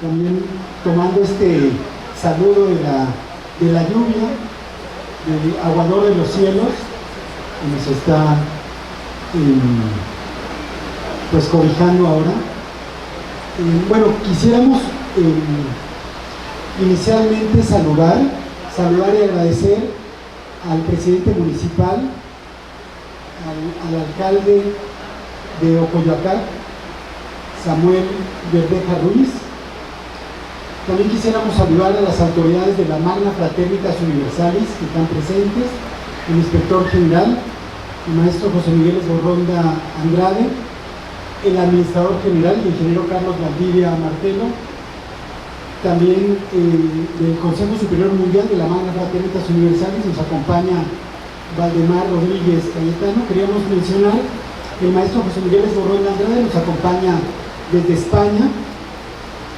También tomando este saludo de la lluvia, del aguador de los cielos, que nos está pues cobijando ahora. Bueno, quisiéramos inicialmente saludar y agradecer al presidente municipal, al alcalde de Ocoyoacán, Samuel Verdeja Ruiz. También quisiéramos saludar a las autoridades de la Magna Fraternitas Universalis que están presentes, el inspector general, el maestro José Miguel Esborronda Andrade, el administrador general, el ingeniero Carlos Valdivia Martelo, también del Consejo Superior Mundial de la Magna Fraternitas Universalis nos acompaña Valdemar Rodríguez Cayetano. Queríamos mencionar que el maestro José Miguel Esborronda Andrade nos acompaña desde España,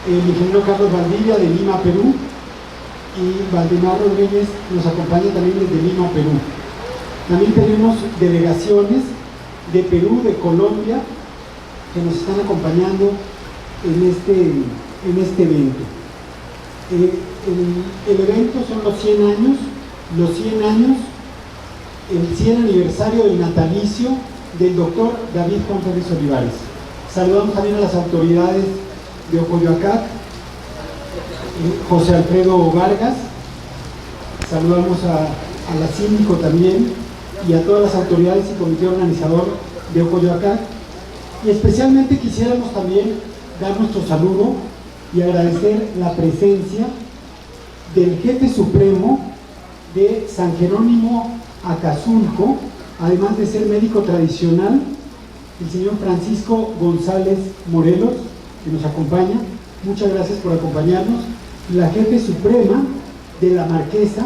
el ingeniero Carlos Valdivia de Lima, Perú, y Valdemar Rodríguez nos acompaña también desde Lima, Perú. También tenemos delegaciones de Perú, de Colombia, que nos están acompañando en este evento. El evento son los 100 años, el 100 aniversario del natalicio del doctor David Juan Ferris Olivares. Saludamos también a las autoridades de Ocoyoacán, José Alfredo Vargas, saludamos a la síndico también y a todas las autoridades y comité organizador de Ocoyoacán, y especialmente quisiéramos también dar nuestro saludo y agradecer la presencia del jefe supremo de San Jerónimo Acazulco, además de ser médico tradicional, el señor Francisco González Morelos, que nos acompaña. Muchas gracias por acompañarnos. La jefe suprema de la Marquesa,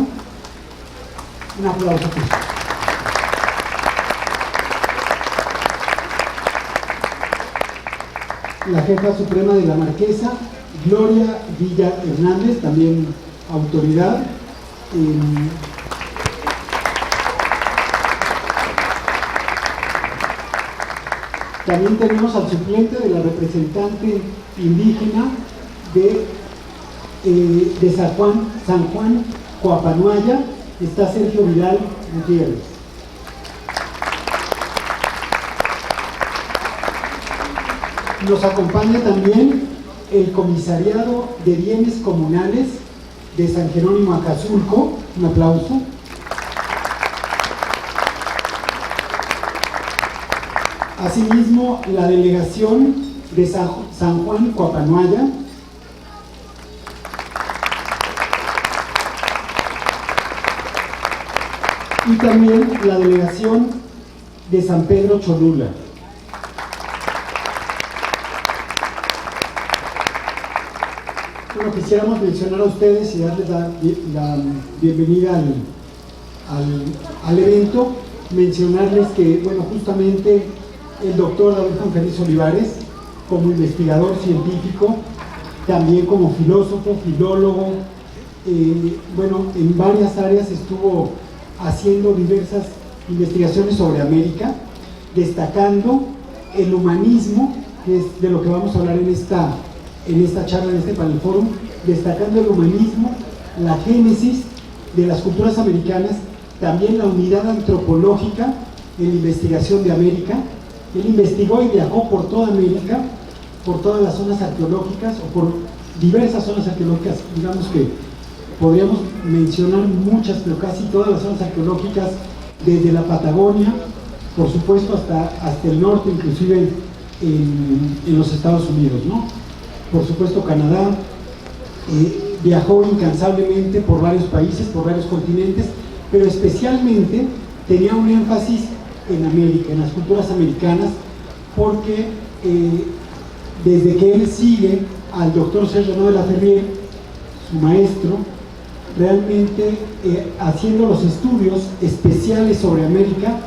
un aplauso. La jefa suprema de la Marquesa, Gloria Villa Hernández, también autoridad. También tenemos al suplente de la representante indígena de San Juan Coapanuaya, está Sergio Vidal Gutiérrez. Nos acompaña también el Comisariado de Bienes Comunales de San Jerónimo Acazulco, un aplauso. Asimismo, la delegación de San Juan Coapanuaya, y también la delegación de San Pedro Cholula. Bueno, quisiéramos mencionar a ustedes y darles la bienvenida al evento, mencionarles que, bueno, justamente el doctor David Juan Ferris Olivares, como investigador científico, también como filósofo, filólogo, bueno, en varias áreas estuvo haciendo diversas investigaciones sobre América, destacando el humanismo, que es de lo que vamos a hablar en esta charla, en este panel forum, destacando el humanismo, la génesis de las culturas americanas, también la unidad antropológica en la investigación de América. Él investigó y viajó por toda América, por todas las zonas arqueológicas, o por diversas zonas arqueológicas, digamos que podríamos mencionar muchas, pero casi todas las zonas arqueológicas, desde la Patagonia, por supuesto, hasta el norte, inclusive en los Estados Unidos, ¿no? Por supuesto, Canadá. Viajó incansablemente por varios países, por varios continentes, pero especialmente tenía un énfasis en América, en las culturas americanas, porque desde que él sigue al doctor Serge Renaud de la Ferrière, su maestro, realmente haciendo los estudios especiales sobre América,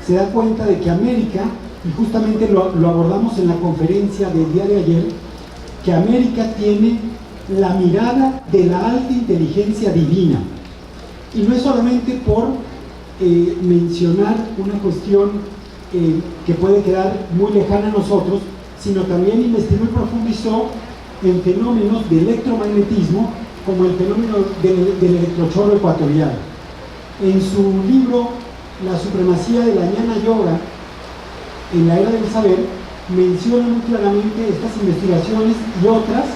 se da cuenta de que América, y justamente lo abordamos en la conferencia del día de ayer, que América tiene la mirada de la alta inteligencia divina, y no es solamente por mencionar una cuestión que puede quedar muy lejana a nosotros, sino también investigó y profundizó en fenómenos de electromagnetismo, como el fenómeno del electrochorro ecuatorial. En su libro La supremacía de la Jnana Yoga en la era del saber, menciona muy claramente estas investigaciones y otras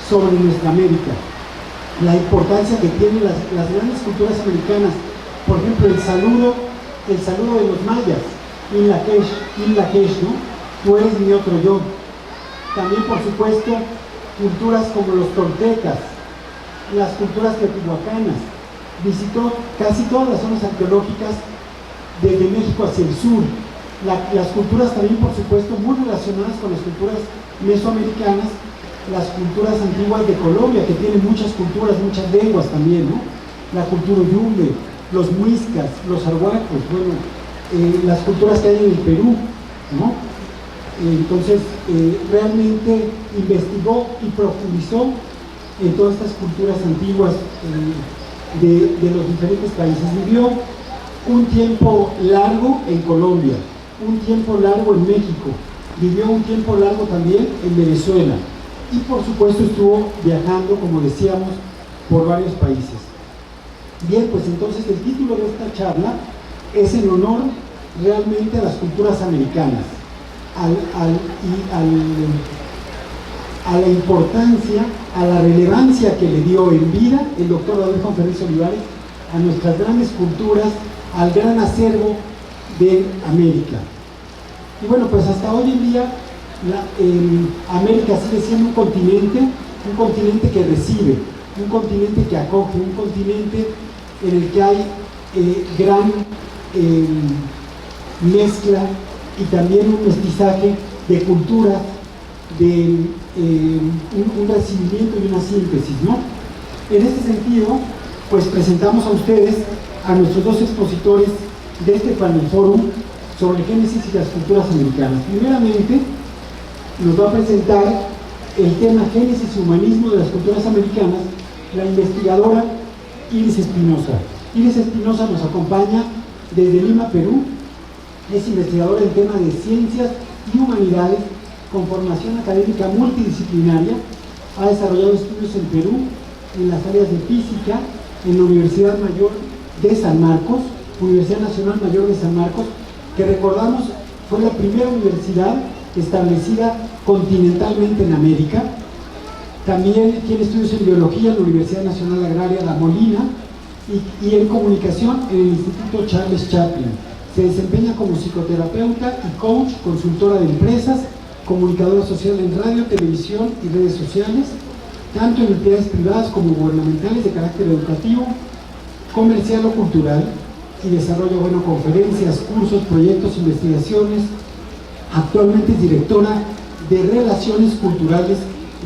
sobre nuestra América. La importancia que tienen las grandes culturas americanas, por ejemplo, el saludo de los mayas, In Lakesh, ¿no? Tú eres mi otro yo. También, por supuesto, culturas como los toltecas, las culturas teotihuacanas. Visitó casi todas las zonas arqueológicas desde México hacia el sur. Las culturas también, por supuesto, muy relacionadas con las culturas mesoamericanas, las culturas antiguas de Colombia, que tienen muchas culturas, muchas lenguas también, ¿no? La cultura yumbe, los muiscas, los arhuacos, bueno, las culturas que hay en el Perú, ¿no? Entonces, realmente investigó y profundizó en todas estas culturas antiguas de los diferentes países. Vivió un tiempo largo en Colombia, un tiempo largo en México, vivió un tiempo largo también en Venezuela y por supuesto estuvo viajando, como decíamos, por varios países. Bien, pues entonces el título de esta charla es en honor realmente a las culturas americanas, a la importancia, a la relevancia que le dio en vida el doctor Adolfo Ferriz Olivares a nuestras grandes culturas, al gran acervo de América. Y bueno, pues hasta hoy en día América sigue siendo un continente que recibe, un continente que acoge, un continente en el que hay gran mezcla y también un mestizaje de culturas, de un recibimiento y una síntesis, ¿no? En este sentido, pues presentamos a ustedes a nuestros dos expositores de este Panel Forum sobre Génesis y las culturas americanas. Primeramente, nos va a presentar el tema Génesis y humanismo de las culturas americanas la investigadora Iris Espinosa. Iris Espinosa nos acompaña desde Lima, Perú. Es investigadora en tema de ciencias y humanidades con formación académica multidisciplinaria. Ha desarrollado estudios en Perú en las áreas de física en la Universidad Mayor de San Marcos, Universidad Nacional Mayor de San Marcos, que recordamos fue la primera universidad establecida continentalmente en América. También tiene estudios en biología en la Universidad Nacional Agraria La Molina y en comunicación en el Instituto Charles Chaplin. Se desempeña como psicoterapeuta y coach, consultora de empresas, comunicadora social en radio, televisión y redes sociales, tanto en entidades privadas como gubernamentales de carácter educativo, comercial o cultural, y desarrolla, bueno, conferencias, cursos, proyectos, investigaciones. Actualmente es directora de Relaciones Culturales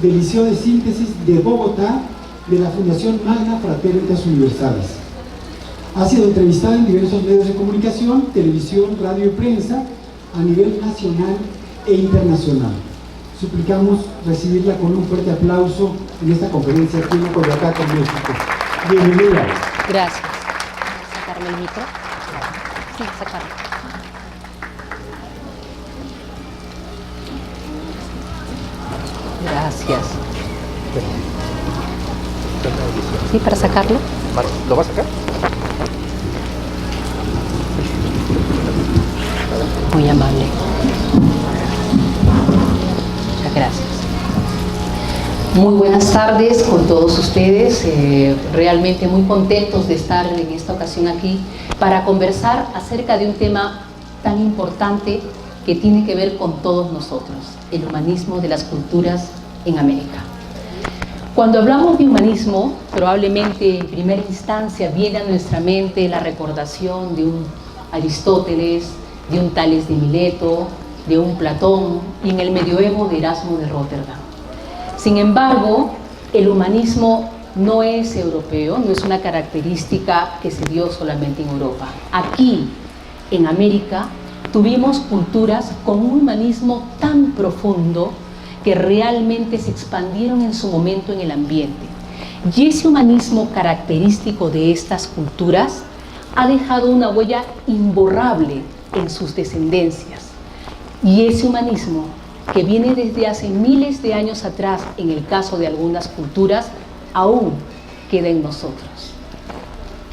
del Liceo de Síntesis de Bogotá, de la Fundación Magna Fraternitas Universales. Ha sido entrevistada en diversos medios de comunicación, televisión, radio y prensa, a nivel nacional e internacional. Suplicamos recibirla con un fuerte aplauso en esta conferencia aquí en Coyoacán, México. Bienvenida. Gracias. ¿Sacarme el micro? Sí, sacarlo. Gracias. ¿Sí, para sacarlo? ¿Lo vas a sacar? Muy amable. Muchas gracias. Muy buenas tardes con todos ustedes. Realmente muy contentos de estar en esta ocasión aquí para conversar acerca de un tema tan importante que tiene que ver con todos nosotros, el humanismo de las culturas en América. Cuando hablamos de humanismo, probablemente en primera instancia viene a nuestra mente la recordación de un Aristóteles, de un Tales de Mileto, de un Platón y en el medioevo de Erasmo de Róterdam. Sin embargo, el humanismo no es europeo, no es una característica que se dio solamente en Europa. Aquí, en América, tuvimos culturas con un humanismo tan profundo que realmente se expandieron en su momento en el ambiente. Y ese humanismo característico de estas culturas ha dejado una huella imborrable en sus descendencias. Y ese humanismo que viene desde hace miles de años atrás, en el caso de algunas culturas, aún queda en nosotros.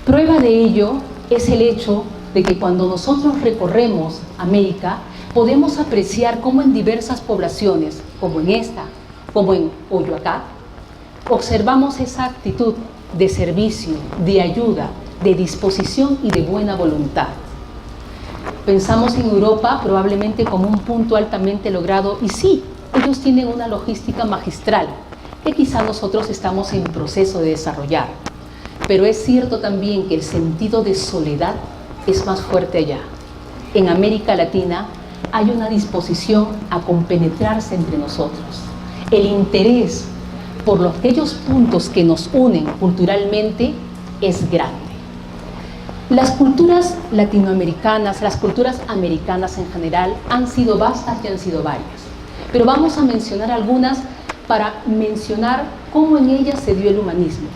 Prueba de ello es el hecho de que cuando nosotros recorremos América, podemos apreciar cómo en diversas poblaciones, como en esta, como en Oyoacá, observamos esa actitud de servicio, de ayuda, de disposición y de buena voluntad. Pensamos en Europa probablemente como un punto altamente logrado, y sí, ellos tienen una logística magistral que quizá nosotros estamos en proceso de desarrollar. Pero es cierto también que el sentido de soledad es más fuerte allá. En América Latina hay una disposición a compenetrarse entre nosotros. El interés por aquellos puntos que nos unen culturalmente es grande. Las culturas latinoamericanas, las culturas americanas en general, han sido vastas y han sido varias. Pero vamos a mencionar algunas para mencionar cómo en ellas se dio el humanismo.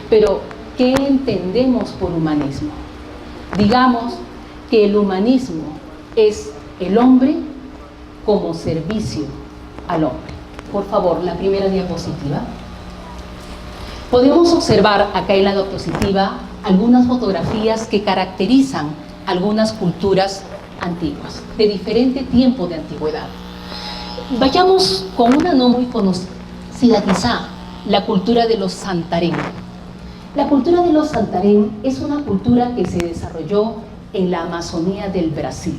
Pero, ¿qué entendemos por humanismo? Digamos que el humanismo es el hombre como servicio al hombre. Por favor, la primera diapositiva. Podemos observar acá en la diapositiva algunas fotografías que caracterizan algunas culturas antiguas, de diferente tiempo de antigüedad. Vayamos con una no muy conocida quizá, la cultura de los Santarém. La cultura de los Santarém es una cultura que se desarrolló en la Amazonía del Brasil.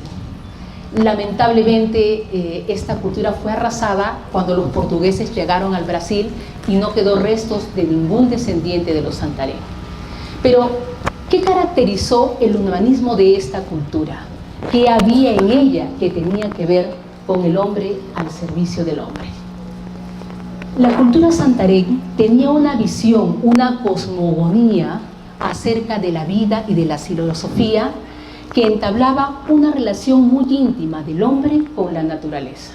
Lamentablemente esta cultura fue arrasada cuando los portugueses llegaron al Brasil y no quedó restos de ningún descendiente de los Santarém. Pero, ¿qué caracterizó el humanismo de esta cultura? ¿Qué había en ella que tenía que ver con el hombre al servicio del hombre? La cultura Santarém tenía una visión, una cosmogonía acerca de la vida y de la filosofía que entablaba una relación muy íntima del hombre con la naturaleza.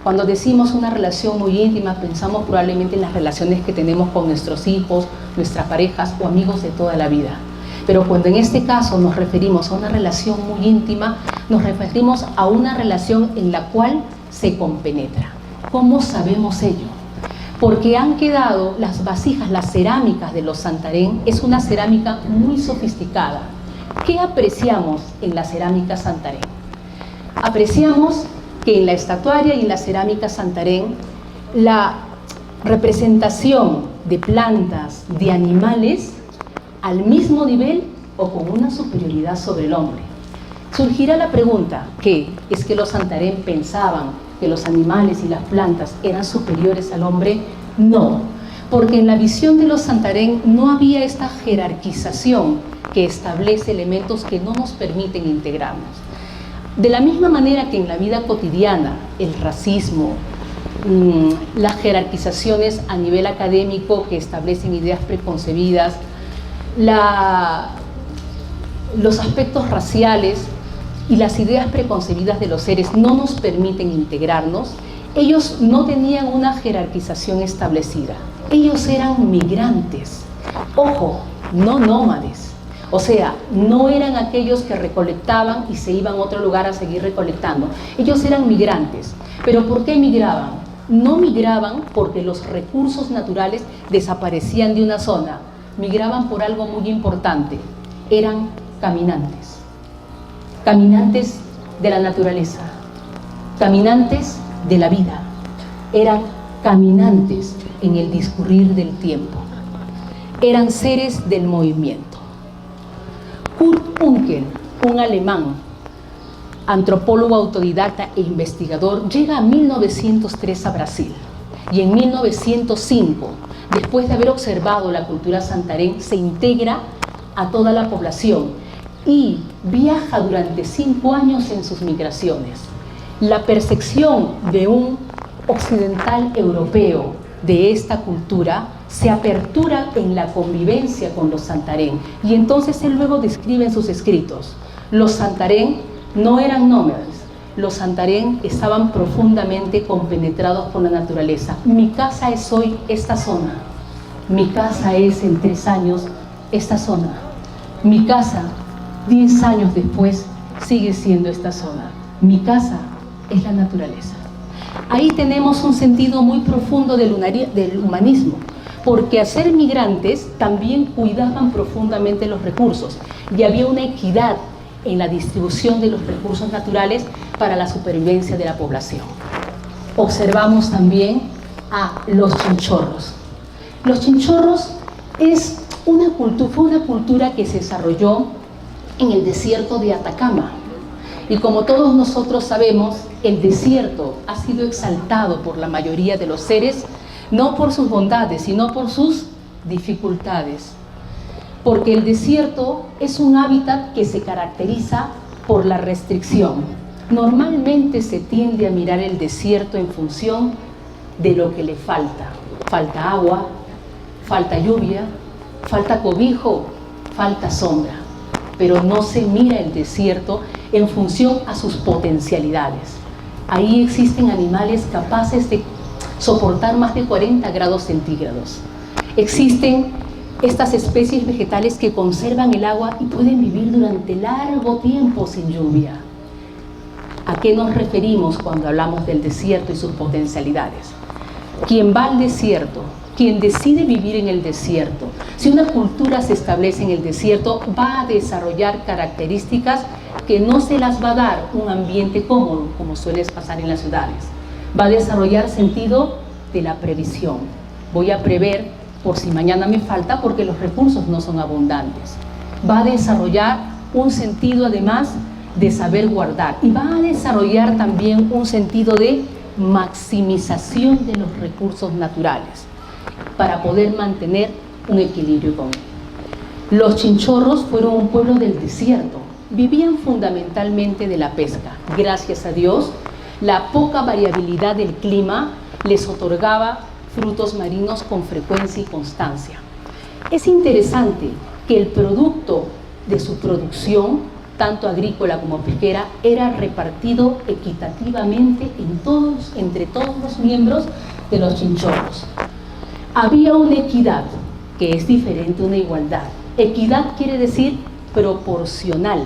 Cuando decimos una relación muy íntima, pensamos probablemente en las relaciones que tenemos con nuestros hijos, nuestras parejas o amigos de toda la vida. Pero cuando en este caso nos referimos a una relación muy íntima, nos referimos a una relación en la cual se compenetra. ¿Cómo sabemos ello? Porque han quedado las vasijas, las cerámicas de los Santarém, es una cerámica muy sofisticada. ¿Qué apreciamos en la cerámica Santarém? Apreciamos que en la estatuaria y en la cerámica Santarém la representación de plantas, de animales, al mismo nivel o con una superioridad sobre el hombre. Surgirá la pregunta, ¿qué? ¿Es que los Santarém pensaban que los animales y las plantas eran superiores al hombre? No, porque en la visión de los Santarém no había esta jerarquización que establece elementos que no nos permiten integrarnos. De la misma manera que en la vida cotidiana, el racismo, las jerarquizaciones a nivel académico que establecen ideas preconcebidas, los aspectos raciales y las ideas preconcebidas de los seres no nos permiten integrarnos, ellos no tenían una jerarquización establecida. Ellos eran migrantes, ojo, no nómades. O sea, no eran aquellos que recolectaban y se iban a otro lugar a seguir recolectando. Ellos eran migrantes. ¿Pero por qué migraban? No migraban porque los recursos naturales desaparecían de una zona. Migraban por algo muy importante. Eran caminantes. Caminantes de la naturaleza. Caminantes de la vida. Eran caminantes en el discurrir del tiempo. Eran seres del movimiento. Kurt Unkel, un alemán, antropólogo autodidacta e investigador, llega a 1903 a Brasil y en 1905, después de haber observado la cultura Santarém, se integra a toda la población y viaja durante 5 años en sus migraciones. La percepción de un occidental europeo de esta cultura se apertura en la convivencia con los Santarém y entonces él luego describe en sus escritos: los Santarém no eran nómadas, los Santarém estaban profundamente compenetrados con la naturaleza. Mi casa es hoy esta zona, mi casa es en 3 años esta zona, mi casa 10 años después sigue siendo esta zona, mi casa es la naturaleza. Ahí tenemos un sentido muy profundo del humanismo, porque al ser migrantes también cuidaban profundamente los recursos y había una equidad en la distribución de los recursos naturales para la supervivencia de la población. Observamos también a los chinchorros. Los chinchorros fue una cultura que se desarrolló en el desierto de Atacama. Y como todos nosotros sabemos, el desierto ha sido exaltado por la mayoría de los seres, no por sus bondades, sino por sus dificultades. Porque el desierto es un hábitat que se caracteriza por la restricción. Normalmente se tiende a mirar el desierto en función de lo que le falta. Falta agua, falta lluvia, falta cobijo, falta sombra. Pero no se mira el desierto en función a sus potencialidades. Ahí existen animales capaces de soportar más de 40 grados centígrados. Existen estas especies vegetales que conservan el agua y pueden vivir durante largo tiempo sin lluvia. ¿A qué nos referimos cuando hablamos del desierto y sus potencialidades? Quien va al desierto, quien decide vivir en el desierto, si una cultura se establece en el desierto, va a desarrollar características que no se las va a dar un ambiente cómodo, como suele pasar en las ciudades. Va a desarrollar sentido de la previsión. Voy a prever por si mañana me falta, porque los recursos no son abundantes. Va a desarrollar un sentido además de saber guardar y va a desarrollar también un sentido de maximización de los recursos naturales para poder mantener un equilibrio con él. Los chinchorros fueron un pueblo del desierto, vivían fundamentalmente de la pesca. Gracias a Dios, la poca variabilidad del clima les otorgaba frutos marinos con frecuencia y constancia. Es interesante que el producto de su producción, tanto agrícola como pesquera, era repartido equitativamente entre todos los miembros de los chinchorros. Había una equidad, que es diferente a una igualdad. Equidad quiere decir proporcional.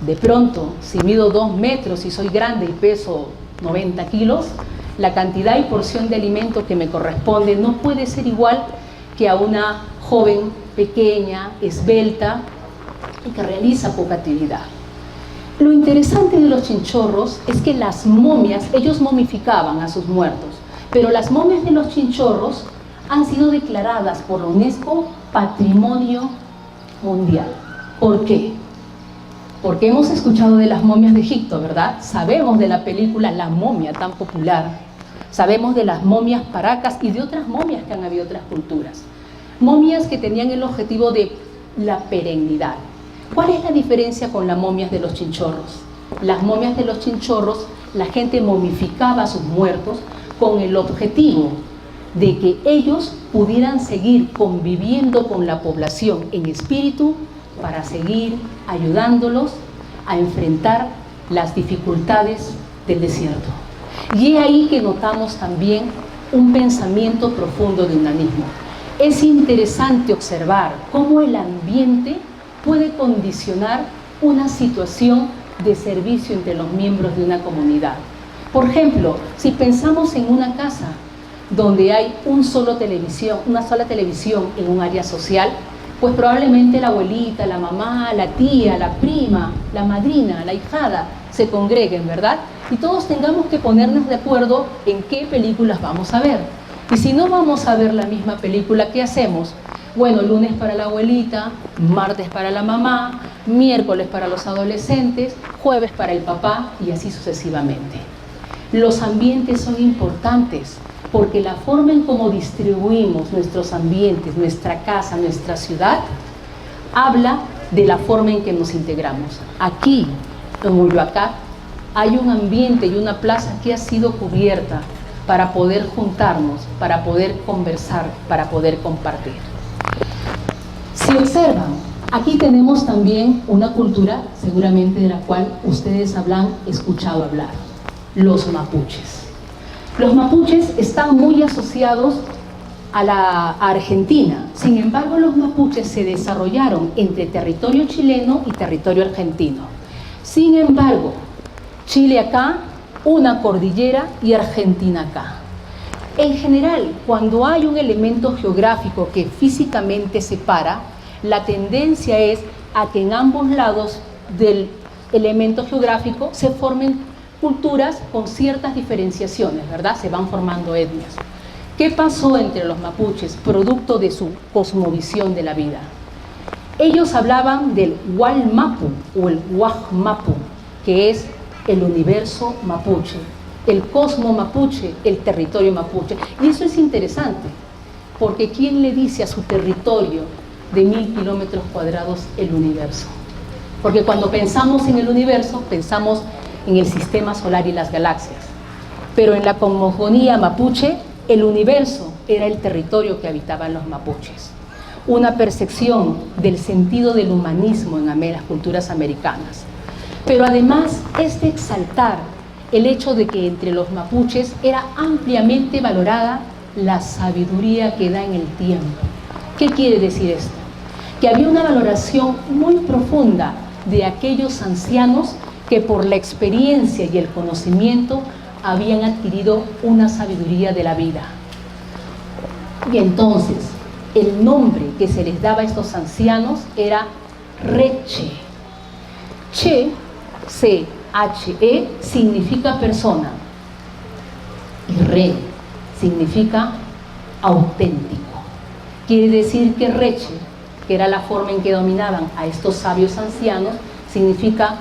De pronto, si mido 2 metros y soy grande y peso 90 kilos, la cantidad y porción de alimento que me corresponde no puede ser igual que a una joven pequeña, esbelta y que realiza poca actividad. Lo interesante de los chinchorros es que las momias, ellos momificaban a sus muertos, pero las momias de los chinchorros han sido declaradas por la UNESCO Patrimonio Mundial. ¿Por qué? Porque hemos escuchado de las momias de Egipto, ¿verdad? Sabemos de la película La Momia, tan popular. Sabemos de las momias paracas y de otras momias que han habido otras culturas. Momias que tenían el objetivo de la perennidad. ¿Cuál es la diferencia con las momias de los chinchorros? Las momias de los chinchorros, la gente momificaba a sus muertos con el objetivo de que ellos pudieran seguir conviviendo con la población en espíritu para seguir ayudándolos a enfrentar las dificultades del desierto. Y es ahí que notamos también un pensamiento profundo de humanismo. Es interesante observar cómo el ambiente puede condicionar una situación de servicio entre los miembros de una comunidad. Por ejemplo, si pensamos en una casa donde hay una sola televisión en un área social, pues probablemente la abuelita, la mamá, la tía, la prima, la madrina, la ahijada se congreguen, ¿verdad? Y todos tengamos que ponernos de acuerdo en qué películas vamos a ver. Y si no vamos a ver la misma película, ¿qué hacemos? Bueno, lunes para la abuelita, martes para la mamá, miércoles para los adolescentes, jueves para el papá y así sucesivamente. Los ambientes son importantes porque la forma en cómo distribuimos nuestros ambientes, nuestra casa, nuestra ciudad, habla de la forma en que nos integramos. Aquí, en Uyoacat, hay un ambiente y una plaza que ha sido cubierta para poder juntarnos, para poder conversar, para poder compartir. Si observan, aquí tenemos también una cultura, seguramente de la cual ustedes habrán escuchado hablar, los mapuches. Los mapuches están muy asociados a la Argentina. Sin embargo, los mapuches se desarrollaron entre territorio chileno y territorio argentino. Sin embargo, Chile acá una cordillera y Argentina acá. En general, cuando hay un elemento geográfico que físicamente separa, la tendencia es a que en ambos lados del elemento geográfico se formen culturas con ciertas diferenciaciones, ¿verdad? Se van formando etnias. ¿Qué pasó entre los mapuches, producto de su cosmovisión de la vida? Ellos hablaban del Walmapu o el Wajmapu, que es el universo mapuche, el cosmo mapuche, el territorio mapuche. Y eso es interesante, porque ¿quién le dice a su territorio de 1000 kilómetros cuadrados el universo? Porque cuando pensamos en el universo, pensamos en el sistema solar y las galaxias. Pero en la cosmogonía mapuche, el universo era el territorio que habitaban los mapuches. Una percepción del sentido del humanismo en las culturas americanas. Pero además es de exaltar el hecho de que entre los mapuches era ampliamente valorada la sabiduría que da en el tiempo. ¿Qué quiere decir esto? Que había una valoración muy profunda de aquellos ancianos que por la experiencia y el conocimiento habían adquirido una sabiduría de la vida. Y entonces, el nombre que se les daba a estos ancianos era Reche. Che, C-H-E, significa persona. Y Re significa auténtico. Quiere decir que Reche, que era la forma en que dominaban a estos sabios ancianos, significa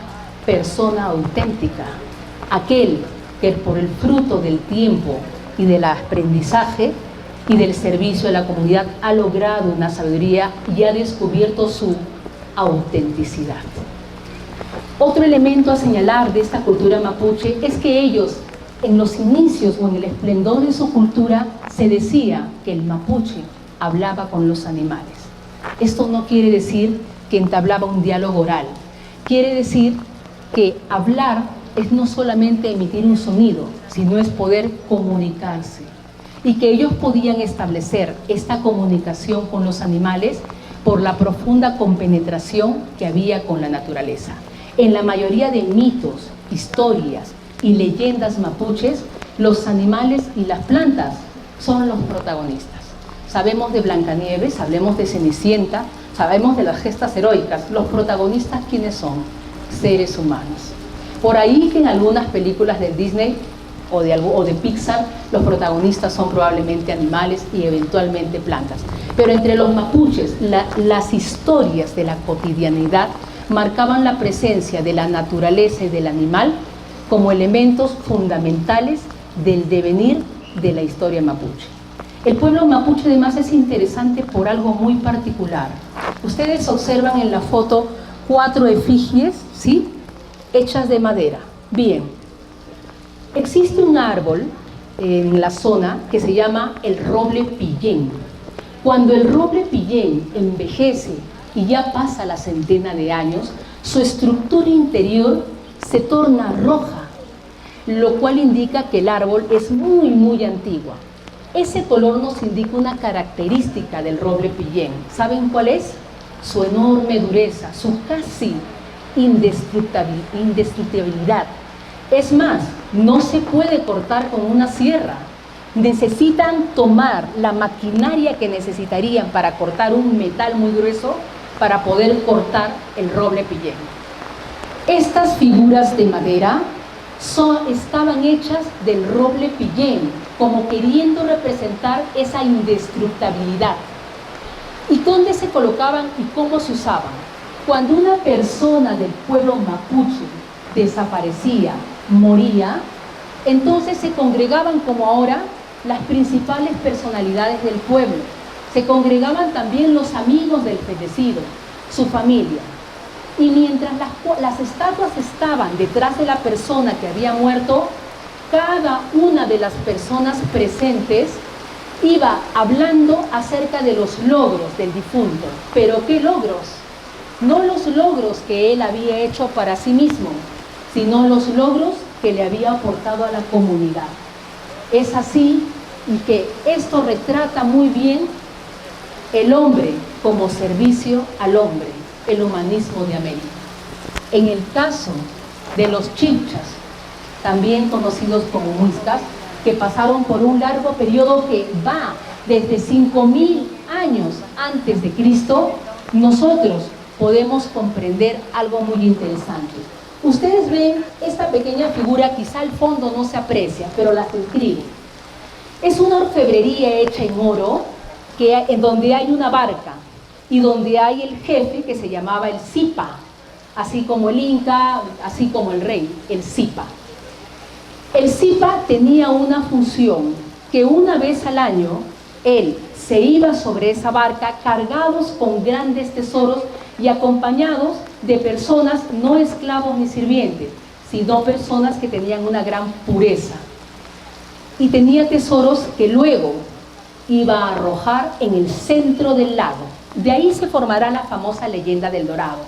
persona auténtica. Aquel que por el fruto del tiempo y del aprendizaje y del servicio a la comunidad ha logrado una sabiduría y ha descubierto su autenticidad. Otro elemento a señalar de esta cultura mapuche es que ellos, en los inicios o en el esplendor de su cultura, se decía que el mapuche hablaba con los animales. Esto no quiere decir que entablaba un diálogo oral. Quiere decir que hablar es no solamente emitir un sonido, sino es poder comunicarse. Y que ellos podían establecer esta comunicación con los animales por la profunda compenetración que había con la naturaleza. En la mayoría de mitos, historias y leyendas mapuches, los animales y las plantas son los protagonistas. Sabemos de Blancanieves, hablemos de Cenicienta, sabemos de las gestas heroicas. Los protagonistas, ¿quiénes son? Seres humanos. Por ahí que en algunas películas de Disney o de Pixar, los protagonistas son probablemente animales y eventualmente plantas. Pero entre los mapuches, las historias de la cotidianidad marcaban la presencia de la naturaleza y del animal como elementos fundamentales del devenir de la historia mapuche. El pueblo mapuche además es interesante por algo muy particular. Ustedes observan en la foto 4 efigies, ¿sí?, hechas de madera. Bien, existe un árbol en la zona que se llama el roble pillén. Cuando el roble pillén envejece y ya pasa la centena de años, su estructura interior se torna roja, lo cual indica que el árbol es muy antiguo. Ese color nos indica una característica del roble pillén. ¿Saben cuál es? Su enorme dureza, su casi indestructibilidad. Es más, no se puede cortar con una sierra. Necesitan tomar la maquinaria que necesitarían para cortar un metal muy grueso para poder cortar el roble pillén. Estas figuras de madera estaban hechas del roble pillén, como queriendo representar esa indestructibilidad. ¿Y dónde se colocaban y cómo se usaban? Cuando una persona del pueblo mapuche desaparecía, moría, entonces se congregaban como ahora las principales personalidades del pueblo. Se congregaban también los amigos del fallecido, su familia. Y mientras las estatuas estaban detrás de la persona que había muerto, cada una de las personas presentes iba hablando acerca de los logros del difunto. ¿Pero qué logros? No los logros que él había hecho para sí mismo, sino los logros que le había aportado a la comunidad. Es así, y que esto retrata muy bien el hombre como servicio al hombre, el humanismo de América. En el caso de los chibchas, también conocidos como muiscas, que pasaron por un largo periodo que va desde 5000 años antes de Cristo, nosotros podemos comprender algo muy interesante. Ustedes ven esta pequeña figura, quizá al fondo no se aprecia, pero las describo. Es una orfebrería hecha en oro, en donde hay una barca y donde hay el jefe que se llamaba el Zipa, así como el Inca, así como el rey, el Zipa. El Zipa tenía una función, que una vez al año él se iba sobre esa barca cargados con grandes tesoros y acompañados de personas no esclavos ni sirvientes, sino personas que tenían una gran pureza. Y tenía tesoros que luego iba a arrojar en el centro del lago. De ahí se formará la famosa leyenda del Dorado.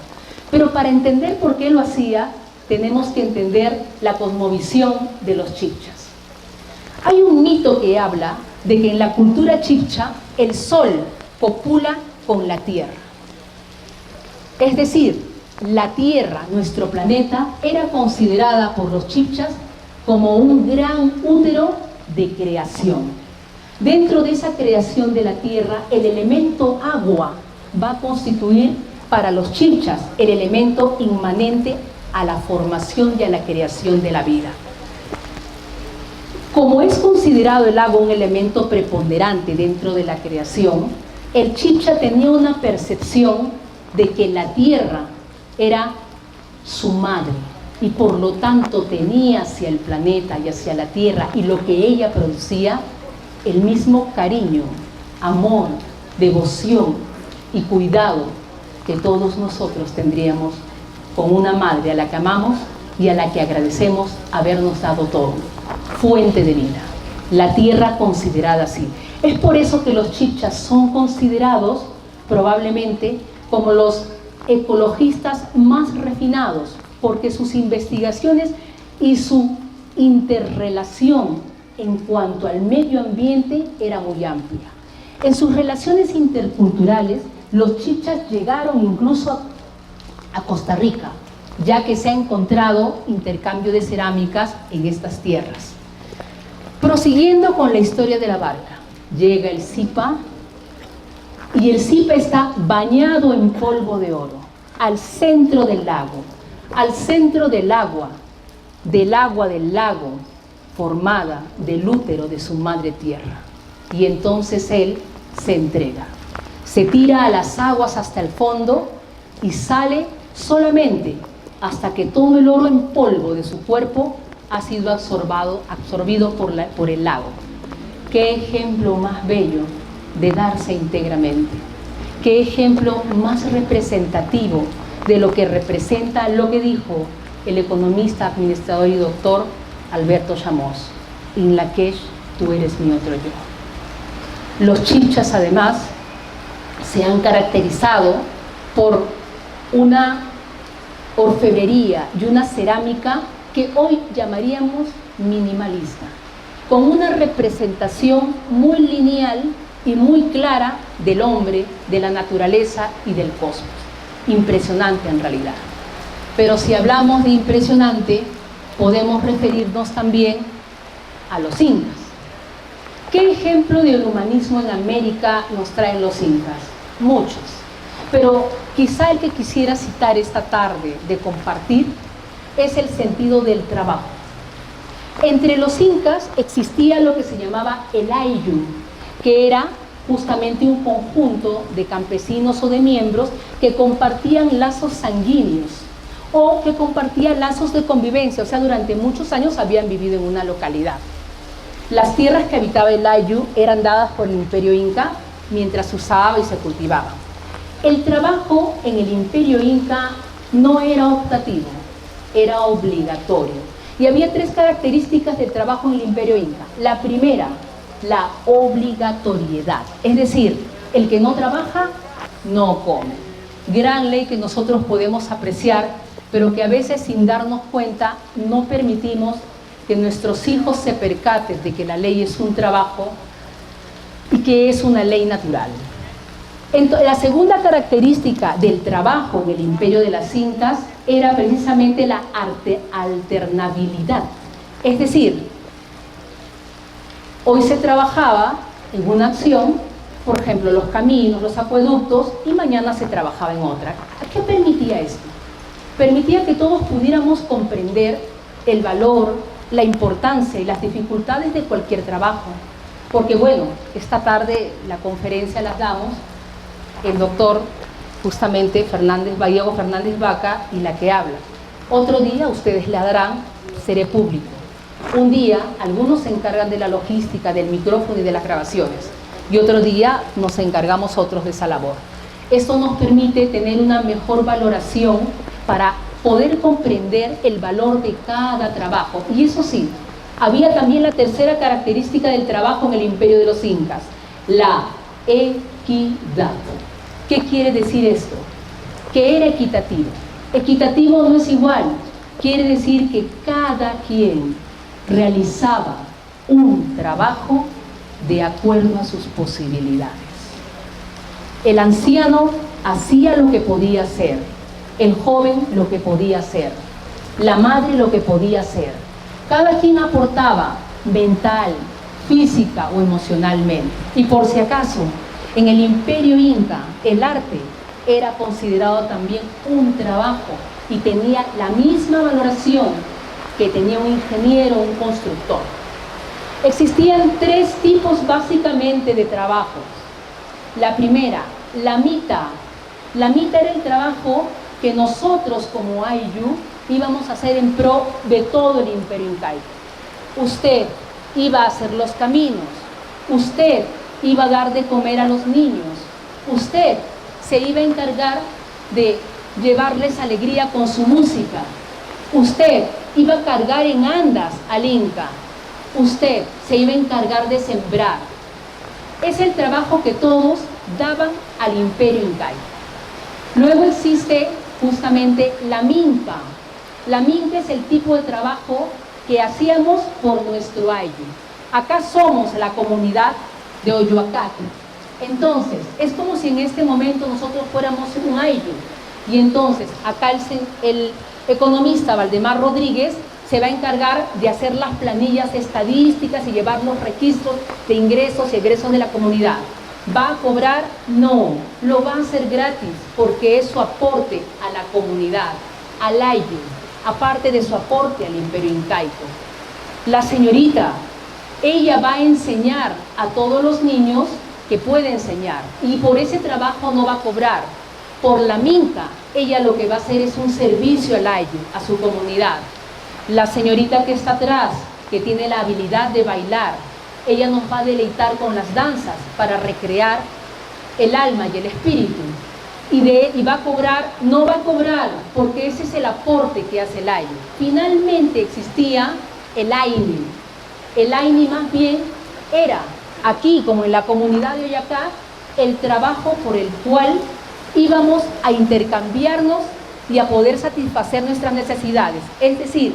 Pero para entender por qué lo hacía, tenemos que entender la cosmovisión de los chibchas. Hay un mito que habla de que en la cultura chibcha el sol copula con la tierra. Es decir, la tierra, nuestro planeta, era considerada por los chibchas como un gran útero de creación. Dentro de esa creación de la tierra, el elemento agua va a constituir para los chibchas el elemento inmanente a la formación y a la creación de la vida. Como es considerado el agua un elemento preponderante dentro de la creación, el chibcha tenía una percepción de que la tierra era su madre y por lo tanto tenía hacia el planeta y hacia la tierra y lo que ella producía el mismo cariño, amor, devoción y cuidado que todos nosotros tendríamos con una madre a la que amamos y a la que agradecemos habernos dado todo, fuente de vida, la tierra considerada así. Es por eso que los chibchas son considerados probablemente como los ecologistas más refinados, porque sus investigaciones y su interrelación en cuanto al medio ambiente era muy amplia. En sus relaciones interculturales, los chibchas llegaron incluso a Costa Rica, ya que se ha encontrado intercambio de cerámicas en estas tierras. Prosiguiendo con la historia de la barca, llega el Zipa y el Zipa está bañado en polvo de oro, al centro del lago, al centro del agua del lago, formada del útero de su madre tierra. Y entonces él se entrega, se tira a las aguas hasta el fondo y sale solamente hasta que todo el oro en polvo de su cuerpo ha sido absorbido por el lago. Qué ejemplo más bello de darse íntegramente. Qué ejemplo más representativo de lo que representa lo que dijo el economista, administrador y doctor Alberto Chamós: In Lak'ech, tú eres mi otro yo. Los chibchas además se han caracterizado por una orfebrería y una cerámica que hoy llamaríamos minimalista, con una representación muy lineal y muy clara del hombre, de la naturaleza y del cosmos. Impresionante en realidad. Pero si hablamos de impresionante, podemos referirnos también a los incas. ¿Qué ejemplo del humanismo en América nos traen los incas? Muchos. Pero quizá el que quisiera citar esta tarde de compartir es el sentido del trabajo. Entre los incas existía lo que se llamaba el ayllu, que era justamente un conjunto de campesinos o de miembros que compartían lazos sanguíneos o que compartían lazos de convivencia, o sea, durante muchos años habían vivido en una localidad. Las tierras que habitaba el ayllu eran dadas por el Imperio Inca mientras se usaba y se cultivaba. El trabajo en el Imperio Inca no era optativo, era obligatorio. Y había tres características del trabajo en el Imperio Inca. La primera, la obligatoriedad, es decir, el que no trabaja, no come. Gran ley que nosotros podemos apreciar, pero que a veces sin darnos cuenta no permitimos que nuestros hijos se percaten de que la ley es un trabajo y que es una ley natural. Entonces, la segunda característica del trabajo en el Imperio de las Incas era precisamente la alternabilidad, Es decir, hoy se trabajaba en una acción, por ejemplo, los caminos, los acueductos, y mañana se trabajaba en otra. ¿Qué permitía esto? Permitía que todos pudiéramos comprender el valor, la importancia y las dificultades de cualquier trabajo. Porque bueno, esta tarde la conferencia la damos el doctor justamente Diego Fernández Vaca y la que habla. Otro día ustedes la darán, seré público. Un día algunos se encargan de la logística, del micrófono y de las grabaciones, y otro día nos encargamos otros de esa labor. Esto nos permite tener una mejor valoración para poder comprender el valor de cada trabajo. Y eso sí, había también la tercera característica del trabajo en el imperio de los incas, la equidad. ¿Qué quiere decir esto? Que era equitativo. Equitativo no es igual, quiere decir que cada quien realizaba un trabajo de acuerdo a sus posibilidades. El anciano hacía lo que podía hacer, el joven lo que podía hacer, la madre lo que podía hacer. Cada quien aportaba mental, física o emocionalmente. Y por si acaso, en el imperio inca, el arte era considerado también un trabajo y tenía la misma valoración que tenía un ingeniero o un constructor. Existían tres tipos básicamente de trabajos. La primera, la mita. La mita era el trabajo que nosotros como Ayllu íbamos a hacer en pro de todo el imperio incaico. Usted iba a hacer los caminos, usted iba a dar de comer a los niños, usted se iba a encargar de llevarles alegría con su música, usted iba a cargar en andas al Inca, usted se iba a encargar de sembrar. Es el trabajo que todos daban al imperio incaico. Luego existe justamente la minca. La minca es el tipo de trabajo que hacíamos por nuestro Ayllu. Acá somos la comunidad de Oyoacaque. Entonces, es como si en este momento nosotros fuéramos un Ayllu. Y entonces, acá el economista Valdemar Rodríguez se va a encargar de hacer las planillas estadísticas y llevar los registros de ingresos y egresos de la comunidad. ¿Va a cobrar? No, lo va a hacer gratis porque es su aporte a la comunidad, al Ayllu, aparte de su aporte al imperio incaico. La señorita, ella va a enseñar a todos los niños que puede enseñar y por ese trabajo no va a cobrar. Por la minca, ella lo que va a hacer es un servicio al Ayllu, a su comunidad. La señorita que está atrás, que tiene la habilidad de bailar, ella nos va a deleitar con las danzas para recrear el alma y el espíritu. Y va a cobrar, no va a cobrar, porque ese es el aporte que hace el Ayllu. Finalmente existía el Aini. El Aini más bien era, aquí como en la comunidad de Oyacá, el trabajo por el cual íbamos a intercambiarnos y a poder satisfacer nuestras necesidades. Es decir,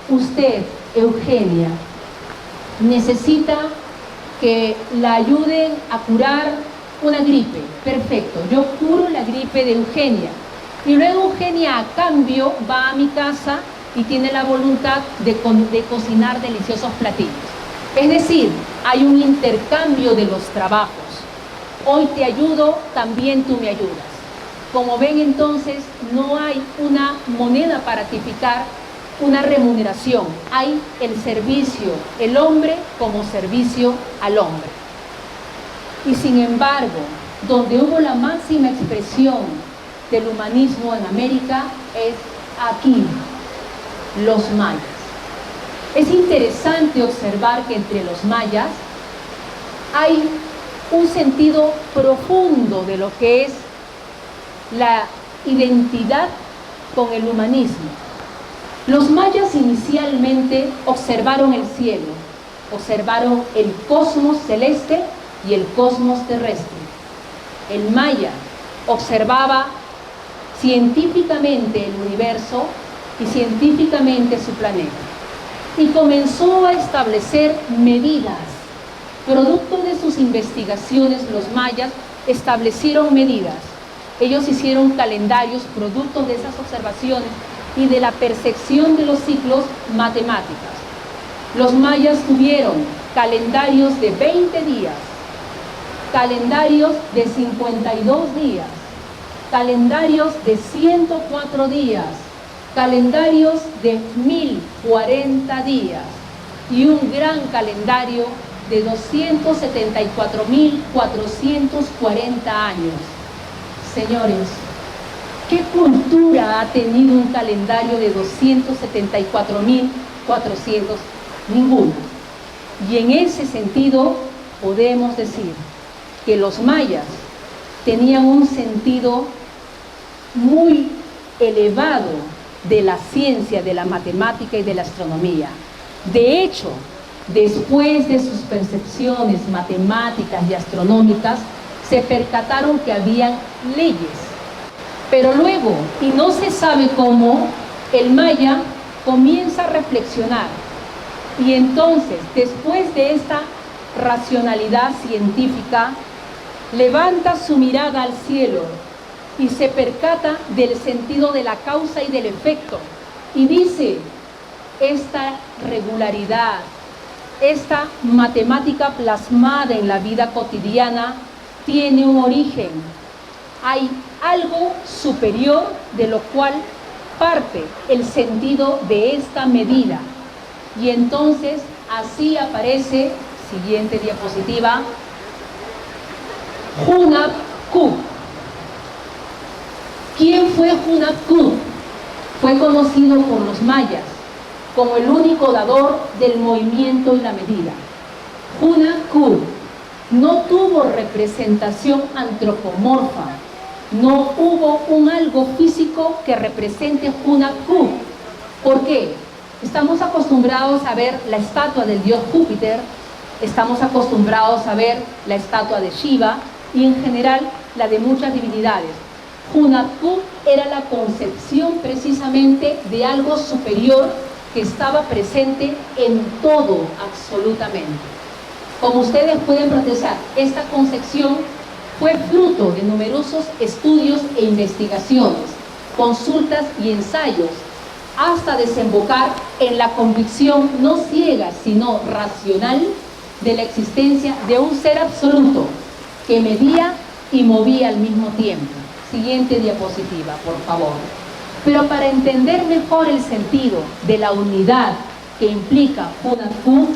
usted, Eugenia, necesita que la ayuden a curar una gripe. Perfecto, yo curo la gripe de Eugenia. Y luego Eugenia, a cambio, va a mi casa y tiene la voluntad de cocinar deliciosos platillos. Es decir, hay un intercambio de los trabajos. Hoy te ayudo, también tú me ayudas. Como ven, entonces, no hay una moneda para tipificar una remuneración. Hay el servicio, el hombre como servicio al hombre. Y sin embargo, donde hubo la máxima expresión del humanismo en América es aquí, los mayas. Es interesante observar que entre los mayas hay un sentido profundo de lo que es la identidad con el humanismo. Los mayas inicialmente observaron el cielo, observaron el cosmos celeste y el cosmos terrestre. El maya observaba científicamente el universo y científicamente su planeta. Y comenzó a establecer medidas. Producto de sus investigaciones, los mayas establecieron medidas. Ellos hicieron calendarios producto de esas observaciones y de la percepción de los ciclos matemáticas. Los mayas tuvieron calendarios de 20 días, calendarios de 52 días, calendarios de 104 días, calendarios de 1040 días y un gran calendario de 274.440 años. Señores, ¿qué cultura ha tenido un calendario de 274.400? Ninguna. Y en ese sentido podemos decir que los mayas tenían un sentido muy elevado de la ciencia, de la matemática y de la astronomía. De hecho, después de sus percepciones matemáticas y astronómicas, se percataron que habían leyes. Pero luego, y no se sabe cómo, el maya comienza a reflexionar. Y entonces, después de esta racionalidad científica, levanta su mirada al cielo y se percata del sentido de la causa y del efecto. Y dice, esta regularidad, esta matemática plasmada en la vida cotidiana tiene un origen. Hay algo superior de lo cual parte el sentido de esta medida. Y entonces así aparece, siguiente diapositiva, Hunab-Ku. ¿Quién fue Hunab-Ku? Fue conocido por los mayas como el único dador del movimiento y la medida. Hunab-Ku no tuvo representación antropomorfa, no hubo un algo físico que represente Hunab-Ku. ¿Por qué? Estamos acostumbrados a ver la estatua del dios Júpiter, estamos acostumbrados a ver la estatua de Shiva y en general la de muchas divinidades. Hunab-Ku era la concepción precisamente de algo superior que estaba presente en todo, absolutamente. Como ustedes pueden procesar, esta concepción fue fruto de numerosos estudios e investigaciones, consultas y ensayos, hasta desembocar en la convicción no ciega, sino racional, de la existencia de un ser absoluto que medía y movía al mismo tiempo. Siguiente diapositiva, por favor. Pero para entender mejor el sentido de la unidad que implica Hunab-Ku,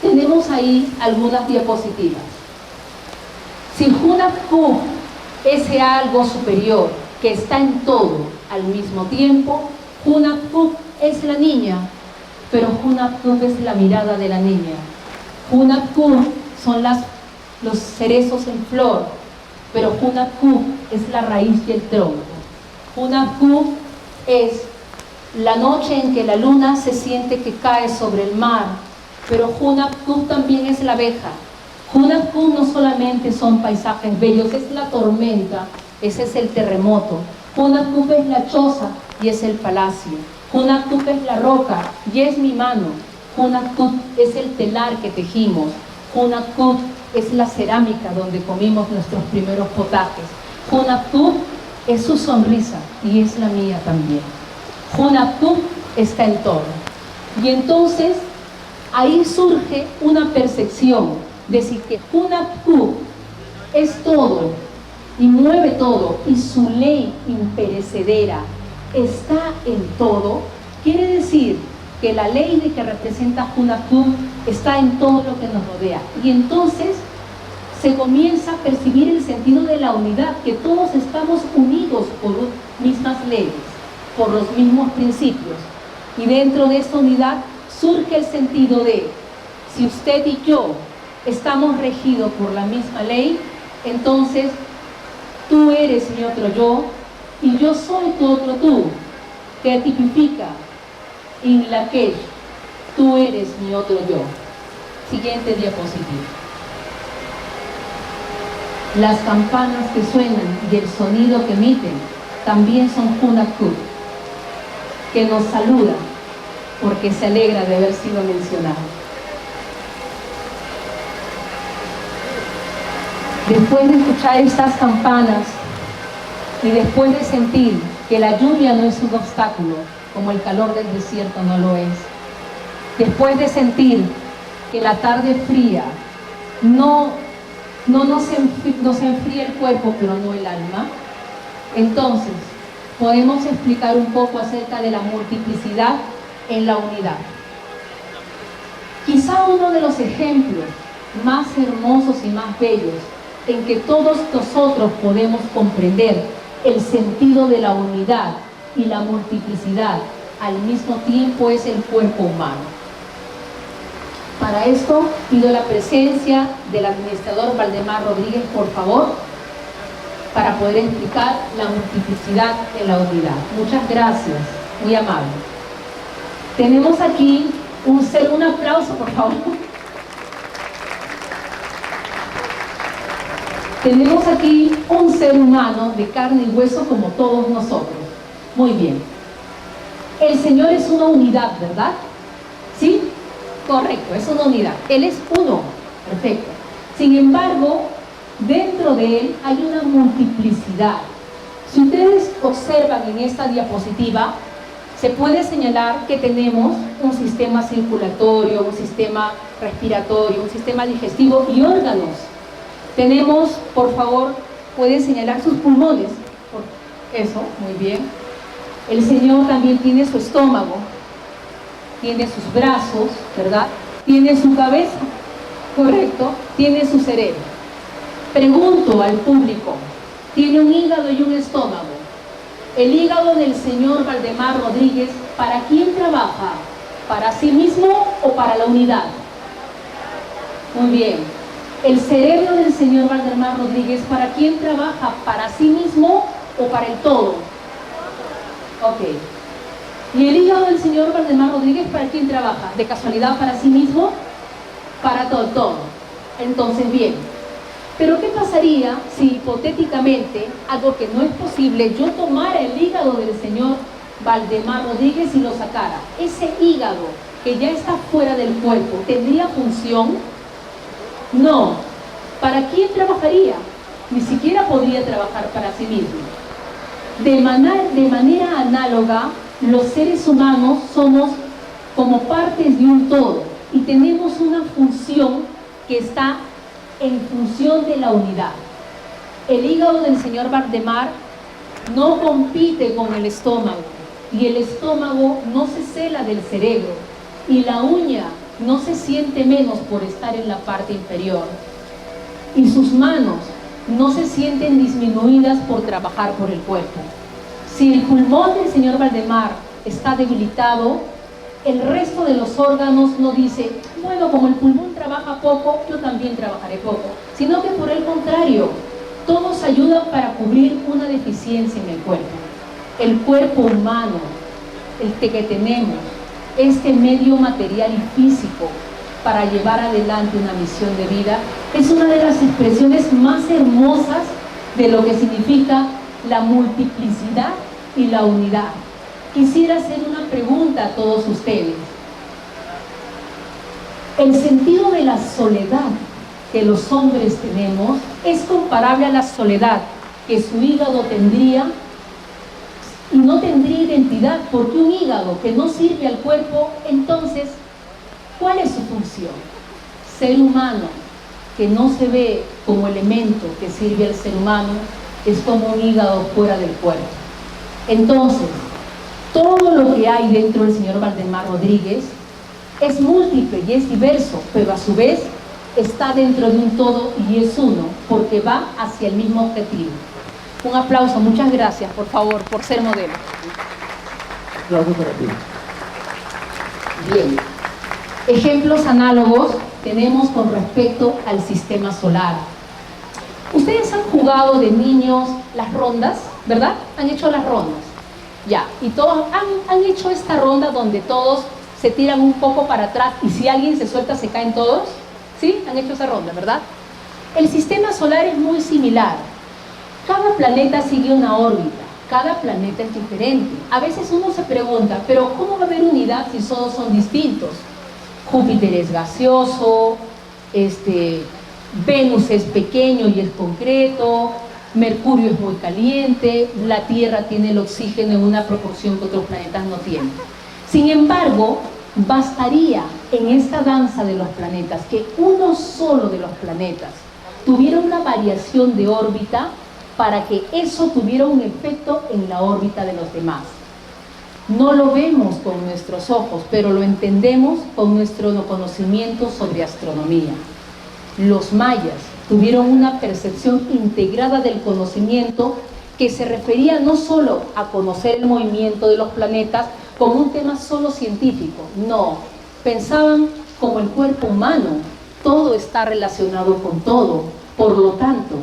tenemos ahí algunas diapositivas. Si Hunab-Ku es algo superior que está en todo al mismo tiempo, Hunab-Ku es la niña, pero Hunab-Ku es la mirada de la niña. Hunab-Ku son los cerezos en flor, pero Hunab-Ku es la raíz y el tronco. Hunab-Ku es la noche en que la luna se siente que cae sobre el mar, pero Hunab-Ku también es la abeja. Hunab-Ku no solamente son paisajes bellos, es la tormenta, ese es el terremoto. Hunab-Ku es la choza y es el palacio. Hunab-Ku es la roca y es mi mano. Hunab-Ku es el telar que tejimos. Hunab-Ku es la cerámica donde comimos nuestros primeros potajes. Hunab-Ku es su sonrisa y es la mía también. Hunab-Ku está en todo. Y entonces ahí surge una percepción de decir que Hunab-Ku es todo y mueve todo y su ley imperecedera está en todo. Quiere decir que la ley de que representa Hunab-Ku está en todo lo que nos rodea. Y entonces se comienza a percibir el sentido de la unidad, que todos estamos unidos por mismas leyes, por los mismos principios. Y dentro de esta unidad surge el sentido de, si usted y yo estamos regidos por la misma ley, entonces tú eres mi otro yo y yo soy tu otro tú, que tipifica en la que tú eres mi otro yo. Siguiente diapositiva. Las campanas que suenan y el sonido que emiten también son Hunab-Ku, que nos saluda porque se alegra de haber sido mencionado. Después de escuchar estas campanas y después de sentir que la lluvia no es un obstáculo, como el calor del desierto no lo es, después de sentir que la tarde fría no nos enfría el cuerpo, pero no el alma, entonces podemos explicar un poco acerca de la multiplicidad en la unidad. Quizá uno de los ejemplos más hermosos y más bellos en que todos nosotros podemos comprender el sentido de la unidad y la multiplicidad al mismo tiempo es el cuerpo humano. Para esto pido la presencia del administrador Valdemar Rodríguez, por favor, para poder explicar la multiplicidad en la unidad. Muchas gracias, muy amable. Tenemos aquí un aplauso, por favor. Tenemos aquí un ser humano de carne y hueso como todos nosotros. Muy bien. El Señor es una unidad, ¿verdad? ¿Sí? Correcto, es una unidad. Él es uno. Perfecto. Sin embargo, dentro de Él hay una multiplicidad. Si ustedes observan en esta diapositiva, se puede señalar que tenemos un sistema circulatorio, un sistema respiratorio, un sistema digestivo y órganos. Tenemos, por favor, pueden señalar sus pulmones. Eso, muy bien. El Señor también tiene su estómago, tiene sus brazos, ¿verdad? Tiene su cabeza, correcto, tiene su cerebro. Pregunto al público, ¿tiene un hígado y un estómago? El hígado del señor Valdemar Rodríguez, ¿para quién trabaja? ¿Para sí mismo o para la unidad? Muy bien. El cerebro del señor Valdemar Rodríguez, ¿para quién trabaja? ¿Para sí mismo o para el todo? Ok. ¿Y el hígado del señor Valdemar Rodríguez para quién trabaja? ¿De casualidad para sí mismo? Para todo. Entonces, bien. Pero ¿qué pasaría si hipotéticamente, algo que no es posible, yo tomara el hígado del señor Valdemar Rodríguez y lo sacara? Ese hígado que ya está fuera del cuerpo, ¿tendría función? No. ¿Para quién trabajaría? Ni siquiera podría trabajar para sí mismo. De manera análoga, los seres humanos somos como partes de un todo y tenemos una función que está en función de la unidad. El hígado del señor Valdemar no compite con el estómago y el estómago no se cela del cerebro y la uña no se siente menos por estar en la parte inferior y sus manos no se sienten disminuidas por trabajar por el cuerpo. Si el pulmón del señor Valdemar está debilitado, el resto de los órganos no dice, bueno, como el pulmón trabaja poco, yo también trabajaré poco, sino que por el contrario, todos ayudan para cubrir una deficiencia en el cuerpo. El cuerpo humano, el que tenemos, este medio material y físico para llevar adelante una misión de vida, es una de las expresiones más hermosas de lo que significa la multiplicidad y la unidad. Quisiera hacer una pregunta a todos ustedes. ¿El sentido de la soledad que los hombres tenemos es comparable a la soledad que su hígado tendría? Y no tendría identidad, porque un hígado que no sirve al cuerpo, entonces, ¿cuál es su función? Ser humano que no se ve como elemento que sirve al ser humano es como un hígado fuera del cuerpo. Entonces, todo lo que hay dentro del señor Valdemar Rodríguez es múltiple y es diverso, pero a su vez está dentro de un todo y es uno, porque va hacia el mismo objetivo. Un aplauso, muchas gracias, por favor, por ser modelo. Aplauso para ti. Bien. Ejemplos análogos tenemos con respecto al sistema solar. Ustedes han jugado de niños las rondas, ¿verdad? Han hecho las rondas. Ya, y todos han hecho esta ronda donde todos se tiran un poco para atrás y si alguien se suelta se caen todos. ¿Sí? Han hecho esa ronda, ¿verdad? El sistema solar es muy similar. Cada planeta sigue una órbita, cada planeta es diferente. A veces uno se pregunta, ¿pero cómo va a haber unidad si todos son distintos? Júpiter es gaseoso, Venus es pequeño y es concreto, Mercurio es muy caliente, la Tierra tiene el oxígeno en una proporción que otros planetas no tienen. Sin embargo, Bastaría en esta danza de los planetas que uno solo de los planetas tuviera una variación de órbita para que eso tuviera un efecto en la órbita de los demás. No lo vemos con nuestros ojos, pero lo entendemos con nuestro conocimiento sobre astronomía. Los mayas tuvieron una percepción integrada del conocimiento que se refería no solo a conocer el movimiento de los planetas como un tema solo científico, no, pensaban como el cuerpo humano, todo está relacionado con todo, por lo tanto,